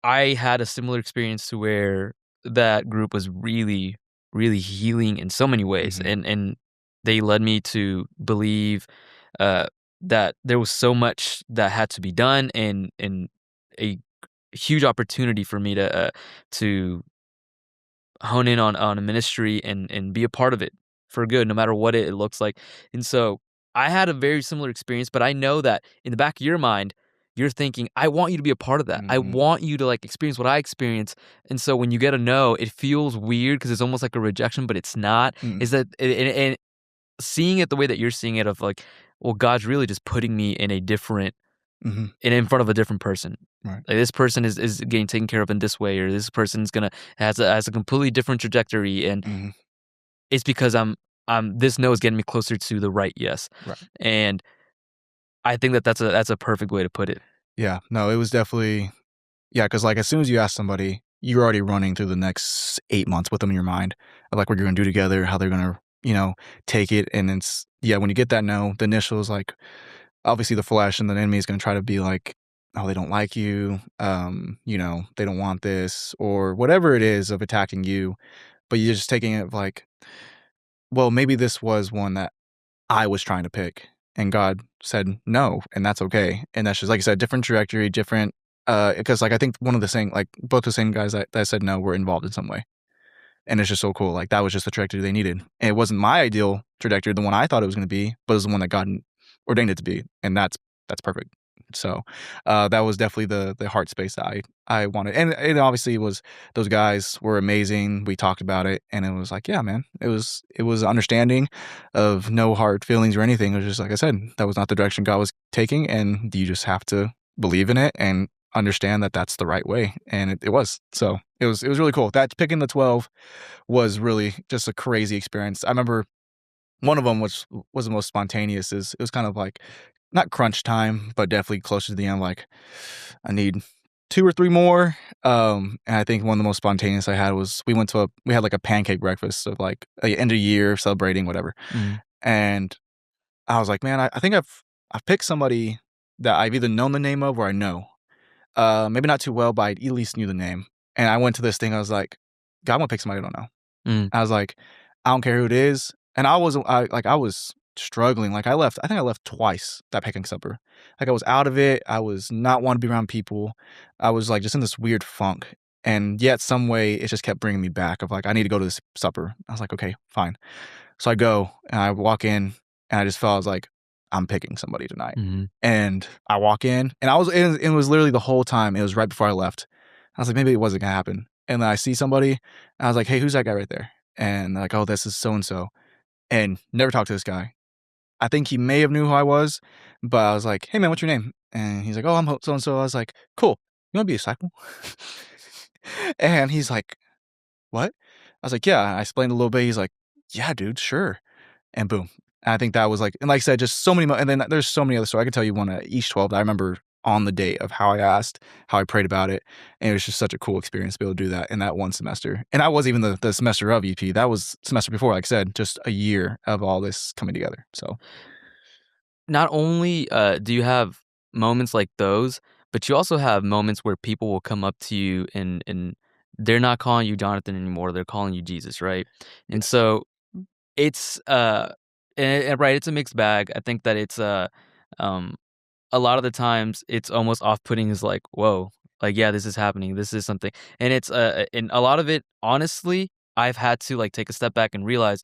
I had a similar experience to where that group was really, really healing in so many ways, Mhm, and they led me to believe uh, that there was so much that had to be done, and a huge opportunity for me to hone in on a ministry and be a part of it for good, no matter what it looks like. And so I had a very similar experience, but I know that in the back of your mind, you're thinking, I want you to be a part of that. I mhm, want you to like experience what I experience. And so when you get a no, it feels weird because it's almost like a rejection, but it's not. mm, Is that and seeing it the way that you're seeing it of like, well, God's really just putting me in a different mhm, in front of a different person. right, Like this person is getting taken care of in this way, or this person's gonna has a completely different trajectory, and mhm, it's because I'm this no is getting me closer to the right yes, right. and I think that that's a perfect way to put it. Yeah, no, it was definitely yeah, because like, as soon as you ask somebody, you're already running through the next 8 months with them in your mind of, like, what you're gonna do together, how they're gonna, take it, and it's yeah, when you get that no, the initial is, like, obviously the flesh and the enemy is gonna try to be like, "Oh, they don't like you," "They don't want this," or whatever it is of attacking you, but you're just taking it like, "Well, maybe this was one that I was trying to pick, and God said no, and that's okay." And that's just like I said, different trajectory, different because like I think one of the same like both the same guys that said no were involved in some way. And it's just so cool. Like that was just the trajectory they needed. And it wasn't my ideal trajectory, the one I thought it was gonna be, but it was the one that God ordained it to be. And that's perfect. So that was definitely the heart space that I wanted. And it obviously was those guys were amazing. We talked about it and it was like, yeah, man. It was understanding of no hard feelings or anything. It was just like I said, that was not the direction God was taking. And you just have to believe in it and understand that that's the right way. And it was. So it was really cool. That picking the 12 was really just a crazy experience. I remember one of them, which was the most spontaneous, is it was kind of like not crunch time, but definitely closer to the end. Like I need 2 or 3 more. And I think one of the most spontaneous I had was we had like a pancake breakfast of like a end of year celebrating whatever. Mhm, And I was like, man, I think I've picked somebody that I've either known the name of or I know. Maybe not too well, but I at least knew the name. And I went to this thing. I was like, God, I'm gonna pick somebody I don't know. mhm, I was like, "I don't care who it is," and I was struggling, like, I think I left twice that picnic supper. Like, I was out of it, I was not wanting to be around people, I was, like, just in this weird funk, and yet some way it just kept bringing me back of, like, "I need to go to this supper." I was like, "Okay, fine." So I go, and I walk in, and I just felt I was like, "I'm picking somebody tonight." mhm, And I walk in, and it was literally the whole time, it was right before I left. I was like, "Maybe it wasn't gonna happen." And then I see somebody, and I was like, "Hey, who's that guy right there?" And they're like, "Oh, this is so and so," and never talked to this guy. I think he may have knew who I was, but I was like, "Hey, man, what's your name?" And he's like, "Oh, I'm so and so." I was like, "Cool. You wanna be a disciple?" And he's like, "What?" I was like, "Yeah." I explained a little bit. He's like, "Yeah, dude, sure." And boom. And I think that was like and like I said, just so many and then there's so many other stories. I could tell you one at each 12 that I remember on the date of how I asked, how I prayed about it, and it was just such a cool experience to be able to do that in that one semester. And I wasn't even the semester of EP, that was semester before, like I said, just a year of all this coming together, so not only, do you have moments like those, but you also have moments where people will come up to you and they're not calling you Jonathan anymore, they're calling you Jesus, right? And yes. so it's, and right, it's a mixed bag. I think that it's, um, a lot of the times it's almost off-putting is like, "Whoa, like, yeah, this is happening, this is something." And it's, and a lot of it, honestly, I've had to, like, take a step back and realize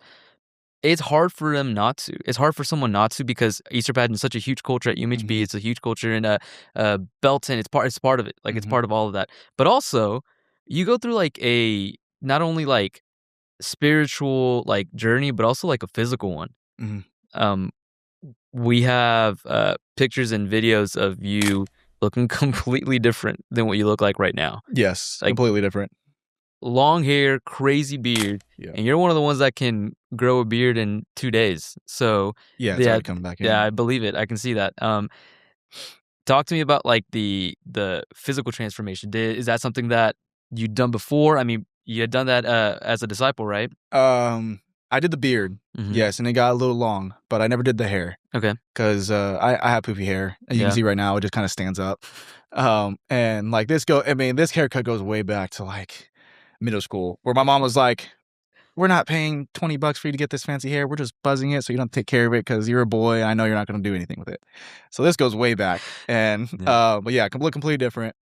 it's hard for them not to. It's hard for someone not to because Easter pageant is such a huge culture at UMHB. Mhm, It's a huge culture in Belton. It's part of it. Like it's mhm, part of all of that. But also, you go through like a not only like spiritual like journey, but also like a physical one. mhm. Um, we have pictures and videos of you looking completely different than what you look like right now. Yes, Like completely different. long hair, crazy beard, Yeah. and you're one of the ones that can grow a beard in 2 days. So, Yeah, it's yeah, already coming back yeah, in. I believe it. I can see that. Talk to me about, like, the physical transformation. Is that something that you'd done before? I mean, you had done that, as a disciple, right? Um I did the beard, Mhm. yes, and it got a little long, but I never did the hair Okay. because I have poofy hair. As you can Yeah. see right now, it just kinda stands up. And, like, this haircut goes way back to, like, middle school, where my mom was like, "We're not paying $20 for you to get this fancy hair. We're just buzzing it so you don't take care of it because 'cause you're a boy, and I know you're not gonna do anything with it." So this goes way back, and, Yeah. but yeah, completely different.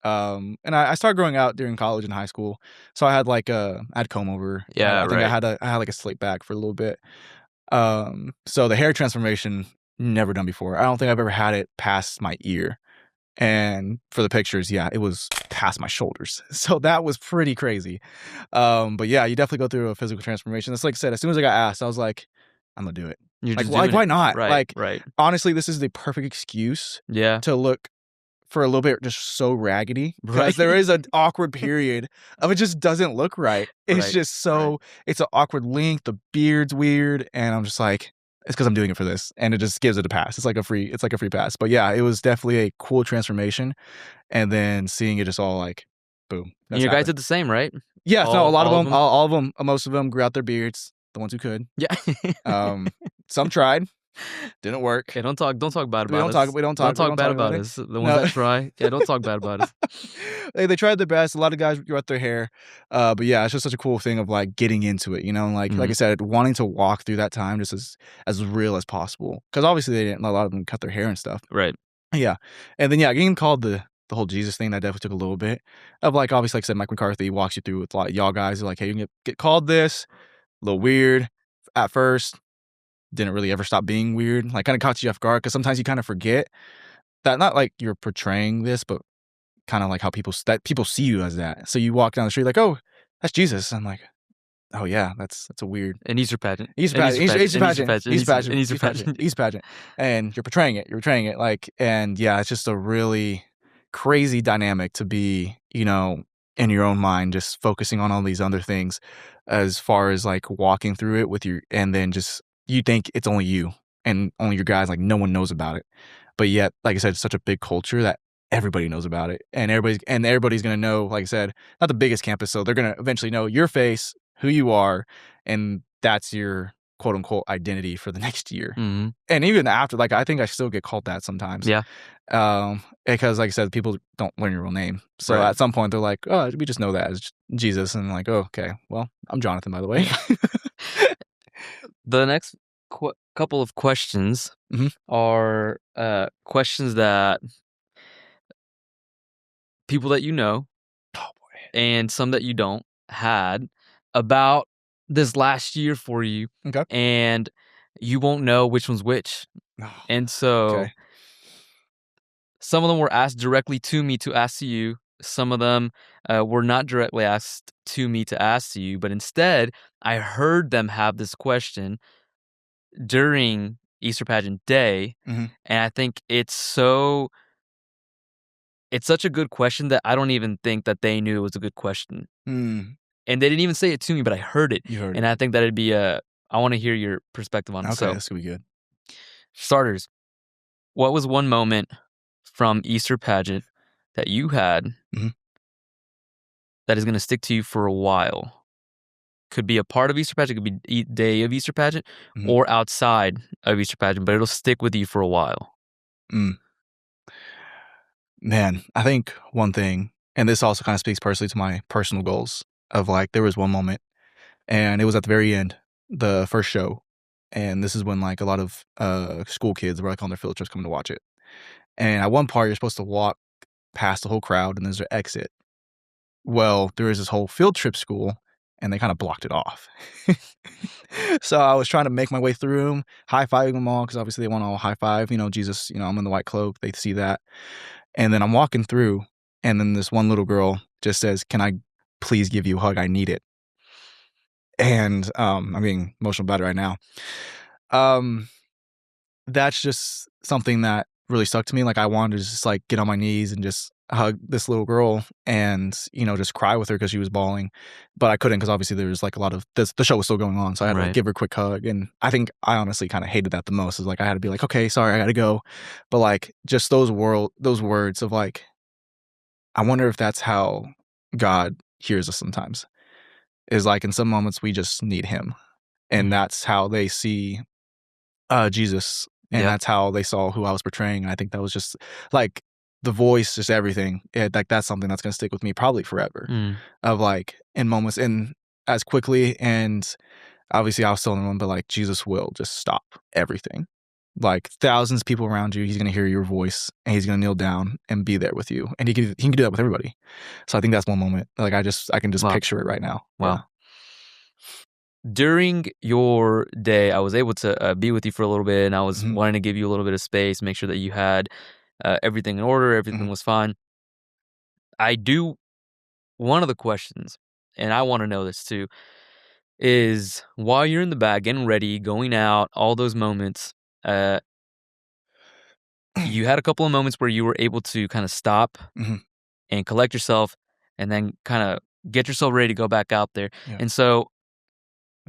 And I started growing out during college and high school, so I had, like, I had comb over. Yeah, I think right. I had, like, a slick back for a little bit. So the hair transformation, never done before. I don't think I've ever had it past my ear, and for the pictures, yeah, it was past my shoulders. So that was pretty crazy. But yeah, you definitely go through a physical transformation. It's like I said, as soon as I got asked, I was like, "I'm gonna do it." You're just doing Why it. not? Right, Like, right. honestly, this is the perfect excuse Yeah. to look for a little bit just so raggedy because Right. there is an awkward period of it just doesn't look right. It's Right, just right. so it's an awkward length, the beard's weird, and I'm just like, it's because 'cause I'm doing it for this, and it just gives it a pass. It's like a free pass. But yeah, it was definitely a cool transformation, and then seeing it just all like, boom, And that's your guys happened. did the same, right? Yes, no, a lot of All of them, them. all of them, most of them grew out their beards, the ones who could. Yeah. Um, some tried, didn't Yeah, work. don't talk bad about us. We Don't don't bad talk about about it. us. The ones No. that try, yeah, don't talk bad about us. They tried their best. A lot of guys grew out their hair. But yeah, it's just such a cool thing of like getting into it, you know, like I Mhm. said, wanting to walk through that time just as real as possible. Because obviously they didn't a lot of them cut their hair and stuff. Right. Yeah. And then yeah, getting called the whole Jesus thing, that definitely took a little bit of like obviously like I said, Mike McCarthy walks you through with a lot of y'all guys are like, hey, you can get called this, a little weird at first, didn't really ever stop being weird. Like kind of caught you off guard because sometimes you kind of forget that not like you're portraying this, but kinda like how people see you as that. So you walk down the street like, "Oh, that's Jesus." I'm like, "Oh, yeah, that's a weird An Easter pageant. Easter An pageant Easter Easter pageant. Easter An Easter pageant pageant. An Easter Easter an pageant Easter Easter pageant pageant. Easter pageant," and you're portraying it, like and yeah, it's just a really crazy dynamic to be, you know, in your own mind, just focusing on all these other things as far as, like, walking through it with your and then just you think it's only you and only your guys, like, no one knows about it. But yet, like I said, it's such a big culture that everybody knows about it, and everybody's gonna know, like I said, not the biggest campus, so they're gonna eventually know your face, who you are, and that's your quote unquote identity for the next year. Mhm. And even after, like I think I still get called that sometimes. Yeah. Because like I said, people don't learn your real name. So Right. at some point they're like, "Oh, we just know that as Jesus," and I'm like, "Oh, okay. Well, I'm Jonathan, by the way." The next couple of questions Mhm. are, questions that people that you know Oh boy. and some that you don't had about this last year for you, Okay. and you won't know which one's which. Oh, And so okay. some of them were asked directly to me to ask to you. Some of them were not directly asked to me to ask to you, but instead I heard them have this question during Easter pageant day, Mhm. and I think it's such a good question that I don't even think that they knew it was a good question. Mm, And they didn't even say it to me, but I heard it, you heard and it. I think that it'd be a I wanna hear your perspective on it. Okay, So, this could be good. starters, what was one moment from Easter pageant that you had Mhm. that is gonna stick to you for a while? Could be a part of Easter pageant, could be day of Easter pageant, Mhm. or outside of Easter pageant, but it'll stick with you for a while. Mm. Man, I think one thing, and this also kind of speaks personally to my personal goals of like there was one moment and it was at the very end, the first show. And this is when like a lot of school kids were like on their field trips coming to watch it. And at one part you're supposed to walk past the whole crowd and there's an exit. Well, there was this whole field trip school and they kind of blocked it off. So I was trying to make my way through them, high fiving them all because obviously they want to all high five. You know, Jesus, you know, I'm in the white cloak. They see that. And then I'm walking through, and then this one little girl just says, "Can I please give you a hug? I need it." And, I'm getting emotional about it right now. Um, that's just something that really stuck to me, like, I wanted to just, like, get on my knees and just hug this little girl and, you know, just cry with her because she was bawling, but I couldn't because obviously there was, like, a lot of the show was still going on, so I had to, like, Right. give her a quick hug, and I think I honestly kinda hated that the most, is, like, I had to be like, "Okay, sorry, I gotta go." But, like, just those words of, like, I wonder if that's how God hears us sometimes. Is like in some moments we just need him. and Mhm. that's how they see Jesus, and Yep. that's how they saw who I was portraying. And I think that was just like the voice, just everything. Like that's something that's gonna stick with me probably forever. Mm. Of like in moments, and as quickly, and obviously I was still in the room, but like Jesus will just stop everything. Like thousands of people around you, he's gonna hear your voice, and he's gonna kneel down and be there with you, and he can do that with everybody. So I think that's one moment. Like I can just Wow. picture it right now. Yeah. Wow. During your day, I was able to, be with you for a little bit, and I was Mhm. wanting to give you a little bit of space, make sure that you had, everything in order, everything Mhm. was fine. I do one of the questions, and I wanna know this too, is while you're in the back getting ready, going out, all those moments, uh, you had a couple of moments where you were able to kinda stop Mhm. and collect yourself and then kinda get yourself ready to go back out there, Yeah. and so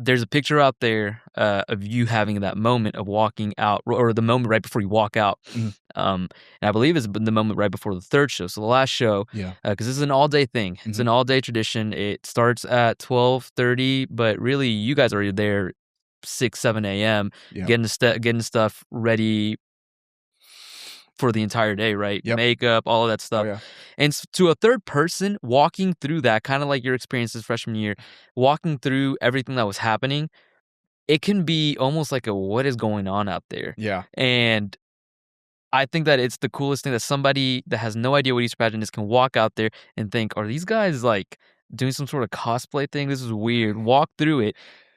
there's a picture out there, of you having that moment of walking out or the moment right before you walk out, Mhm. and I believe it's been the moment right before the 3rd show, so the last show, Yeah. because this is an all-day thing. It's Mhm. an all-day tradition. It starts at 12:30, but really you guys are there 6, 7 a.m. Yeah. getting stuff ready for the entire day, right? Yep. Makeup, all of that Oh stuff. yeah. And to a third person walking through that, kinda like your experiences freshman year, walking through everything that was happening, it can be almost like a what is going on out there? Yeah. And I think that it's the coolest thing that somebody that has no idea what Easter pageant is can walk out there and think, "Are these guys, like, doing some sort of cosplay thing? This is weird." Walk through it,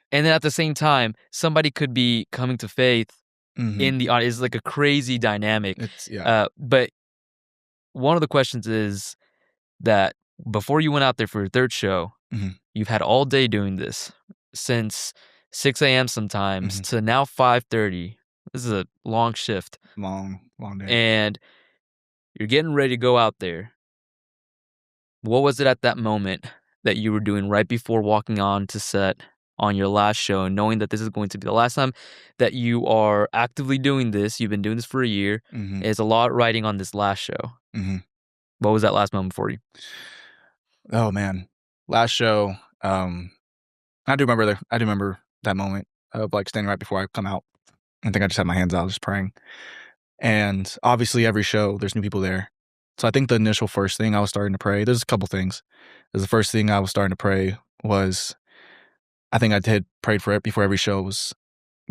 and then at the same time, somebody could be coming to faith Mhm. in the it's like a crazy dynamic. It's yeah. But one of the questions is that before you went out there for your 3rd show, Mhm. you've had all day doing this since 6 a.m. sometimes Mhm. to now 5:30. This is a long shift, Long, long day. and you're getting ready to go out there. What was it at that moment that you were doing right before walking on to set on your last show and knowing that this is going to be the last time that you are actively doing this? You've been doing this for a year. Mhm. It's a lot riding on this last show. Mhm. What was that last moment for you? Oh man. Last show, I do remember that moment of like standing right before I come out. I think I just had my hands out just praying. And obviously every show there's new people there. So I think the initial first thing I was starting to pray, there's a couple things. There's the first thing I was starting to pray was I think I did prayed for it before every show was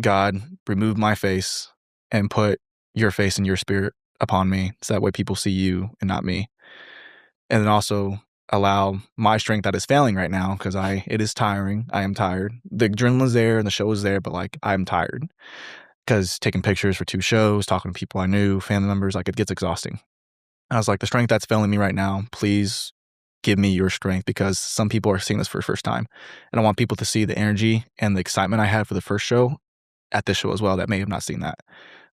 God, remove my face and put your face and your spirit upon me so that way people see you and not me. And then also allow my strength that is failing right now because I it is tiring. I am tired. The adrenaline's there and the show is there, but like I'm tired because taking pictures for 2 shows, talking to people I knew, family members, like it gets exhausting. I was like, the strength that's failing me right now, please give me your strength because some people are seeing this for the first time. And I want people to see the energy and the excitement I had for the first show at this show as well that may have not seen that.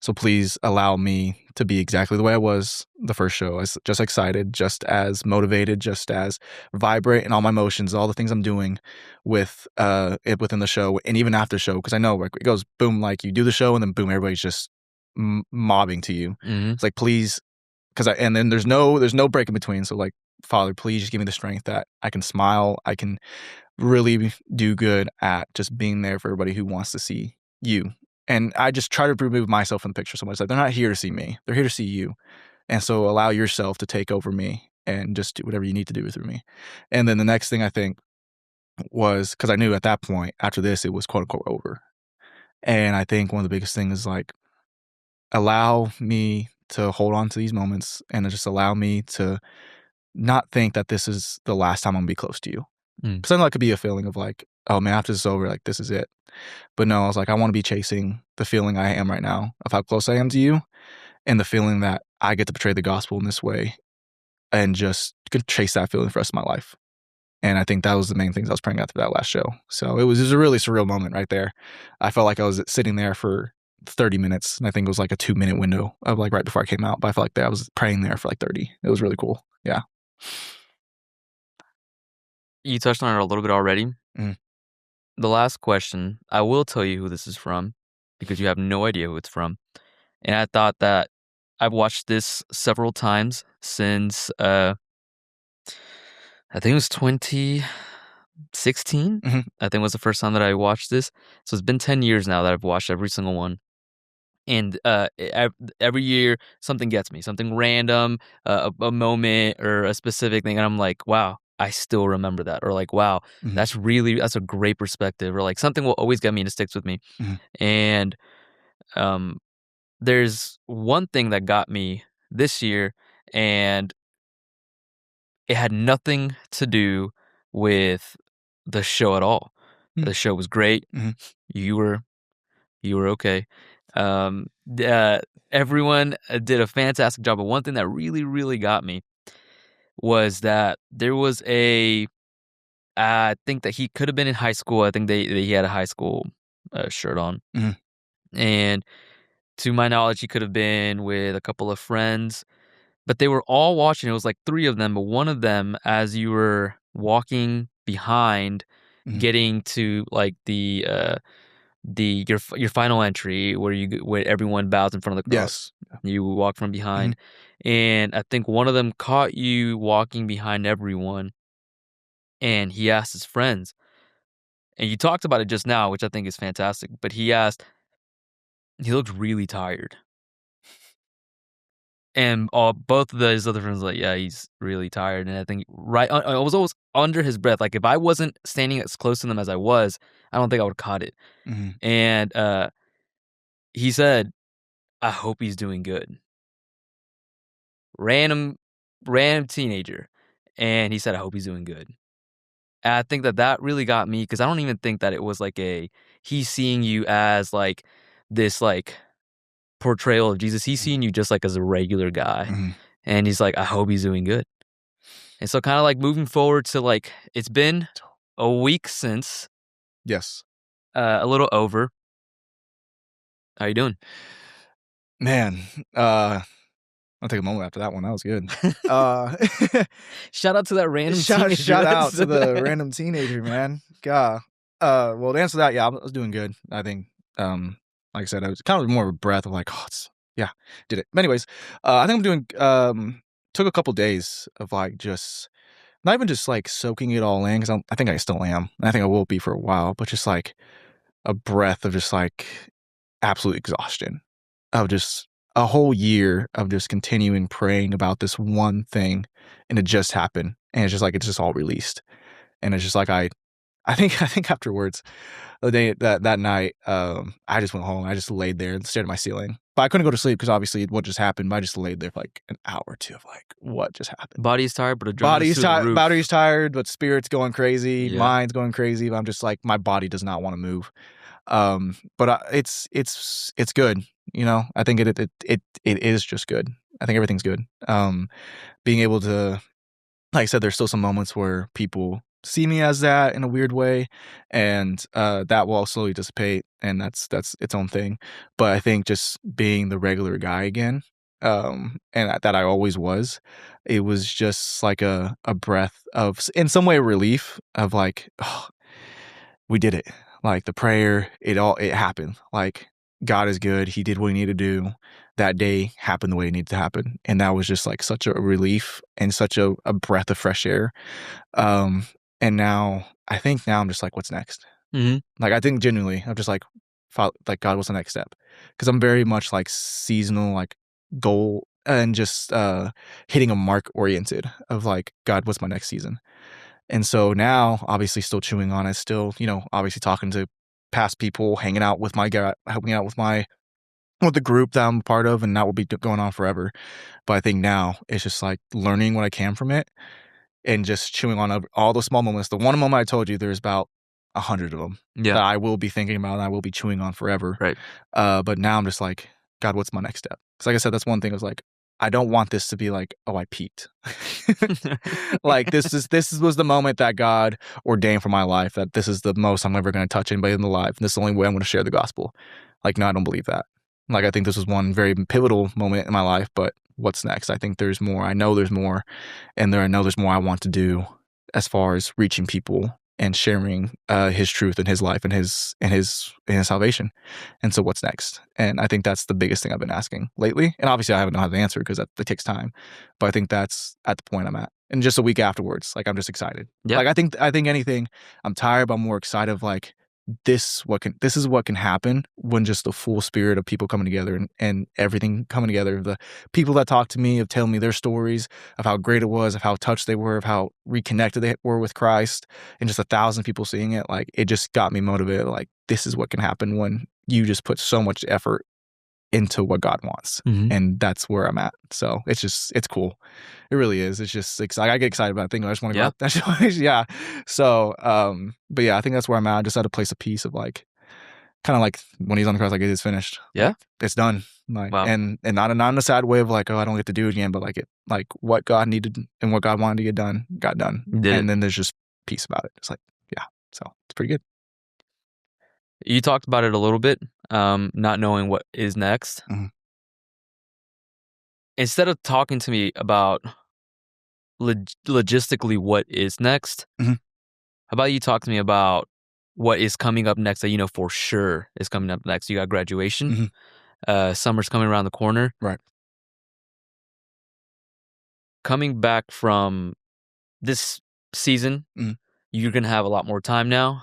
So please allow me to be exactly the way I was the first show, as just excited, just as motivated, just as vibrant in all my emotions, all the things I'm doing with it within the show and even after the show. Because I know like it goes boom, like you do the show and then boom, everybody's just mobbing to you. Mhm. It's like please, because I and then there's no break in between. So like Father, please just give me the strength that I can smile, I can really do good at just being there for everybody who wants to see you. And I just try to remove myself from the picture so much that they're not here to see me. They're here to see you. And so allow yourself to take over me and just do whatever you need to do through me. And then the next thing I think was because I knew at that point after this it was quote unquote over. And I think one of the biggest things is like allow me to hold on to these moments and just allow me to not think that this is the last time I'm gonna be close to you. Mm. Because I know it could be a feeling of like, oh man, after this is over, like this is it. But no, I was like, I want to be chasing the feeling I am right now of how close I am to you and the feeling that I get to portray the gospel in this way and just could chase that feeling for the rest of my life. And I think that was the main things I was praying after that last show. So it was a really surreal moment right there. I felt like I was sitting there for 30 minutes. And I think it was like a 2 minute window of like right before I came out. But I felt like I was praying there for like 30. It was really cool. Yeah. You touched on it a little bit already. Mm, The last question, I will tell you who this is from because you have no idea who it's from. And I thought that I've watched this several times since I think it was 16, Mhm, I think was the first time that I watched this. So it's been 10 years now that I've watched every single one. And every year something gets me, something random, a moment or a specific thing, and I'm like, wow, I still remember that, or like, wow, mhm, that's a great perspective, or like something will always get me and it sticks with me. mhm, And um, there's one thing that got me this year, and it had nothing to do with the show at all. mm, The show was great. mhm, You were You were okay. D Everyone, did a fantastic job, but one thing that really, really got me was that there was I think that he could have been in high school. I think he had a high school, shirt on, mhm, and to my knowledge, he could have been with a couple of friends, but they were all watching. It was like 3 of them, but one of them, as you were walking behind, mhm. getting to, like, your final entry where where everyone bows in front of the cross. Yes. Yeah. You walk from Mhm, behind, and I think one of them caught you walking behind everyone, and he asked his friends, and you talked about it just now, which I think is fantastic, but he looked really tired, and all both of his other friends were like, "Yeah, he's really tired," and I think I was always under his breath, like, if I wasn't standing as close to them as I was, I don't think I would've caught it, mhm. and, he said, "I hope he's doing good." Random random teenager, and he said, "I hope he's doing good." And I think that that really got me because I don't even think that it was like he's seeing you as, like, this, like, portrayal of Jesus. He's Mhm, seeing you just, like, as a regular guy, mhm. and he's like, "I hope he's doing good." And so kinda, like, moving forward to, like, it's been a week since, Yes. a little over. How you doing? Man, uh, I'll take a moment after that one, that was good. Uh, Shout out to that random shout teenager shout that out to said the that. random teenager, man. God. Well, to answer that, yeah, I was doing good. I think, like I said, I was kind of more of a breath of like, "Oh, it's yeah, did it." But anyways, I think I'm doing, took a couple days of, like, just not even just, like, soaking it all in 'cause I think I still am, and I think I will be for a while, but just, like, a breath of just, like, absolute exhaustion of just a whole year of just continuing praying about this one thing, and it just happened, and it's just all released, and it's just like I think afterwards, the day that night, I just went home, I just laid there and stared at my ceiling, but I couldn't go to sleep because obviously what just happened, but I just laid there for, like, an hour or 2 of, like, what just happened? Body's tired, but adrenaline's through the Body's roof. tired, but spirit's going crazy, Yep. mind's going crazy, but I'm just like, my body does not wanna move. But, it's good, you know? I think it is just good. I think everything's good. Being able to like I said, there's still some moments where people see me as that in a weird way, and, that will slowly dissipate, and that's its own thing. But I think just being the regular guy again, and that I always was, it was just like a breath of in some way, relief of like, "Oh, we did it." Like, the prayer, it happened. Like, God is good, he did what he needed to do. That day happened the way it needed to happen, and that was just, like, such a relief and such a breath of fresh air. Um, and now I think now I'm just like, "What's next?" Mhm. Like, I think genuinely, I'm just like, like, "God, what's the next step?" Because 'Cause I'm very much, like, seasonal, like, goal and just, hitting a mark oriented of, like, "God, what's my next season?" And so now, obviously still chewing on it, still, obviously talking to past people, hanging out with with the group that I'm a part of, and that will be going on forever. But I think now it's just like learning what I can from it and just chewing on all those small moments. The one moment I told you, there's about 100 of them Yeah, that I will be thinking about and I will be chewing on forever. right. But now I'm just like, God, what's my next step? Because like I said, that's one thing. I was like, I don't want this to be like, oh, I peaked. Like was the moment that God ordained for my life. That this is the most I'm ever going to touch anybody in the life. And this is the only way I'm going to share the gospel. Like, no, I don't believe that. Like, I think this was one very pivotal moment in my life. But what's next? I think there's more. I know there's more, and I know there's more I want to do as far as reaching people and sharing his truth and his life and his salvation. And so what's next? And I think that's the biggest thing I've been asking lately. And obviously I haven't know how to answer because it takes time. But I think that's at the point I'm at. and just a week afterwards, like, I'm just excited. Yeah. Like, I think anything, I'm tired, but I'm more excited of, like, this is what can happen when just the full spirit of people coming together and everything coming together. The people that talk to me of telling me their stories of how great it was, of how touched they were, of how reconnected they were with Christ, and just 1,000 people seeing it, like, it just got me motivated, like, this is what can happen when you just put so much effort into what God wants, Mhm. and that's where I'm at. So it's cool. It really is. It's just I get excited about things. I just want to go Yeah. out. That's yeah. So but yeah, I think that's where I'm at. Just at a place of peace of like kind of like when he's on the cross, like it is finished. Yeah. Like it's done. Like Wow. and not in a sad way of like, oh, I don't get to do it again, but like it like what God needed and what God wanted to get done got done. You did it. And then there's just peace about it. It's like, yeah. So it's pretty good. You talked about it a little bit, not knowing what is next. Mhm. Instead of talking to me about logistically what is next, Mhm. how about you talk to me about what is coming up next that you know for sure is coming up next? You got graduation. Mhm. Summer's coming around the corner. Right. Coming back from this season, Mhm. you're gonna have a lot more time now.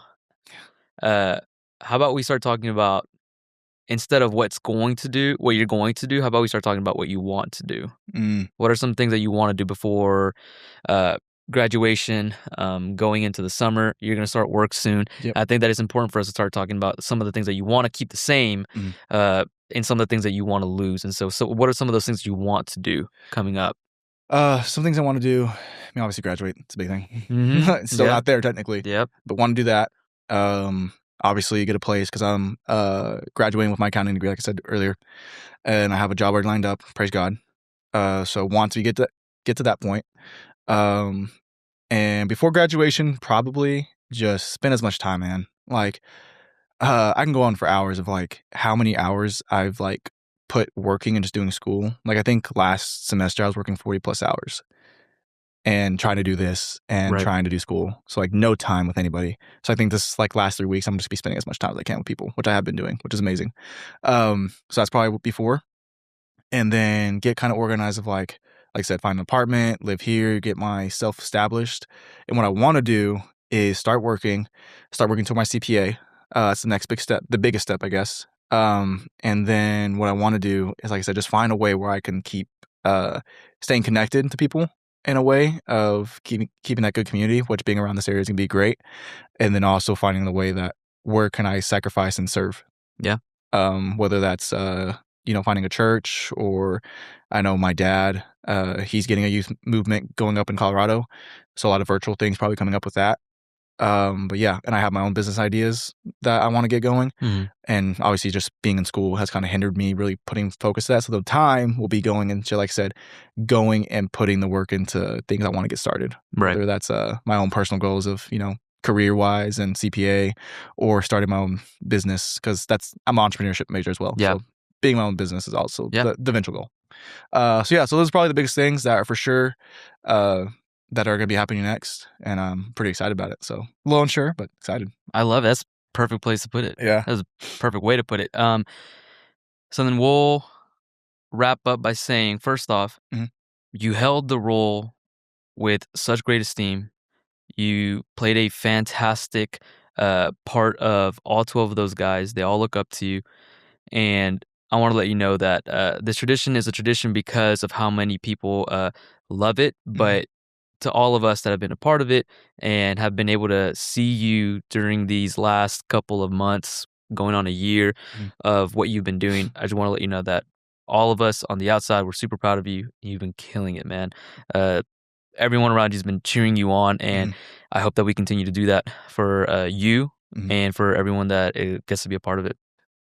Uh, how about we start talking about instead of what you're going to do, how about we start talking about what you want to do? Mm. What are some things that you want to do before uh, graduation, going into the summer? You're going to start work soon. Yep. I think that it's important for us to start talking about some of the things that you want to keep the same, Mhm. and some of the things that you want to lose. And so what are some of those things you want to do coming up? Some things I want to do. I mean, obviously graduate. It's a big thing. Mhm. It's still Yep. not there technically, Yep. but want to do that. Obviously get a place because I'm graduating with my accounting degree, like I said earlier, and I have a job already lined up. Praise God. So once we get to that point, um, and before graduation, probably just spend as much time, man. Like, I can go on for hours of like how many hours I've like put working and just doing school. Like I think last semester I was working 40 plus hours and trying to do this and Right. trying to do school. So like no time with anybody. So I think this like last 3 weeks I'm just be spending as much time as I can with people, which I have been doing, which is amazing. So that's probably before, and then get kind of organized of like I said, find an apartment, live here, get myself established. And what I want to do is start working toward my CPA. That's the next big step, the biggest step, I guess. And then what I want to do is, like I said, just find a way where I can keep staying connected to people in a way of keeping that good community, which being around this area is gonna be great. And then also finding the way that where can I sacrifice and serve, Yeah. whether that's finding a church, or I know my dad, he's getting a youth movement going up in Colorado, so a lot of virtual things probably coming up with that. But yeah, and I have my own business ideas that I want to get going, Mhm. and obviously just being in school has kind of hindered me really putting focus to that. So the time will be going into, like I said, going and putting the work into things I want to get started, Right. whether that's my own personal goals of career wise and CPA, or starting my own business, because that's I'm an entrepreneurship major as well. Yeah. So being my own business is also Yeah. the eventual goal. So yeah, so those are probably the biggest things that are for sure uh, that are going to be happening next, and I'm pretty excited about it. So a little unsure, but excited. I love it. That's a perfect place to put it. Yeah. That was a perfect way to put it. So then we'll wrap up by saying, first off, Mhm. you held the role with such great esteem. You played a fantastic part of all 12 of those guys. They all look up to you. And I want to let you know that this tradition is a tradition because of how many people love it. Mhm. But to all of us that have been a part of it and have been able to see you during these last couple of months, going on a year Mhm. of what you've been doing, I just want to let you know that all of us on the outside, we're super proud of you. You've been killing it, man. Uh, Everyone around you's been cheering you on, and Mhm. I hope that we continue to do that for you Mhm. and for everyone that gets to be a part of it.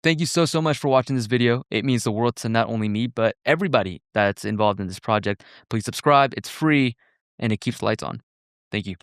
Thank you so, so much for watching this video. It means the world to not only me, but everybody that's involved in this project. Please subscribe. It's free, and it keeps the lights on. Thank you.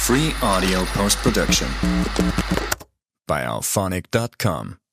Free audio post-production by alphonic.com.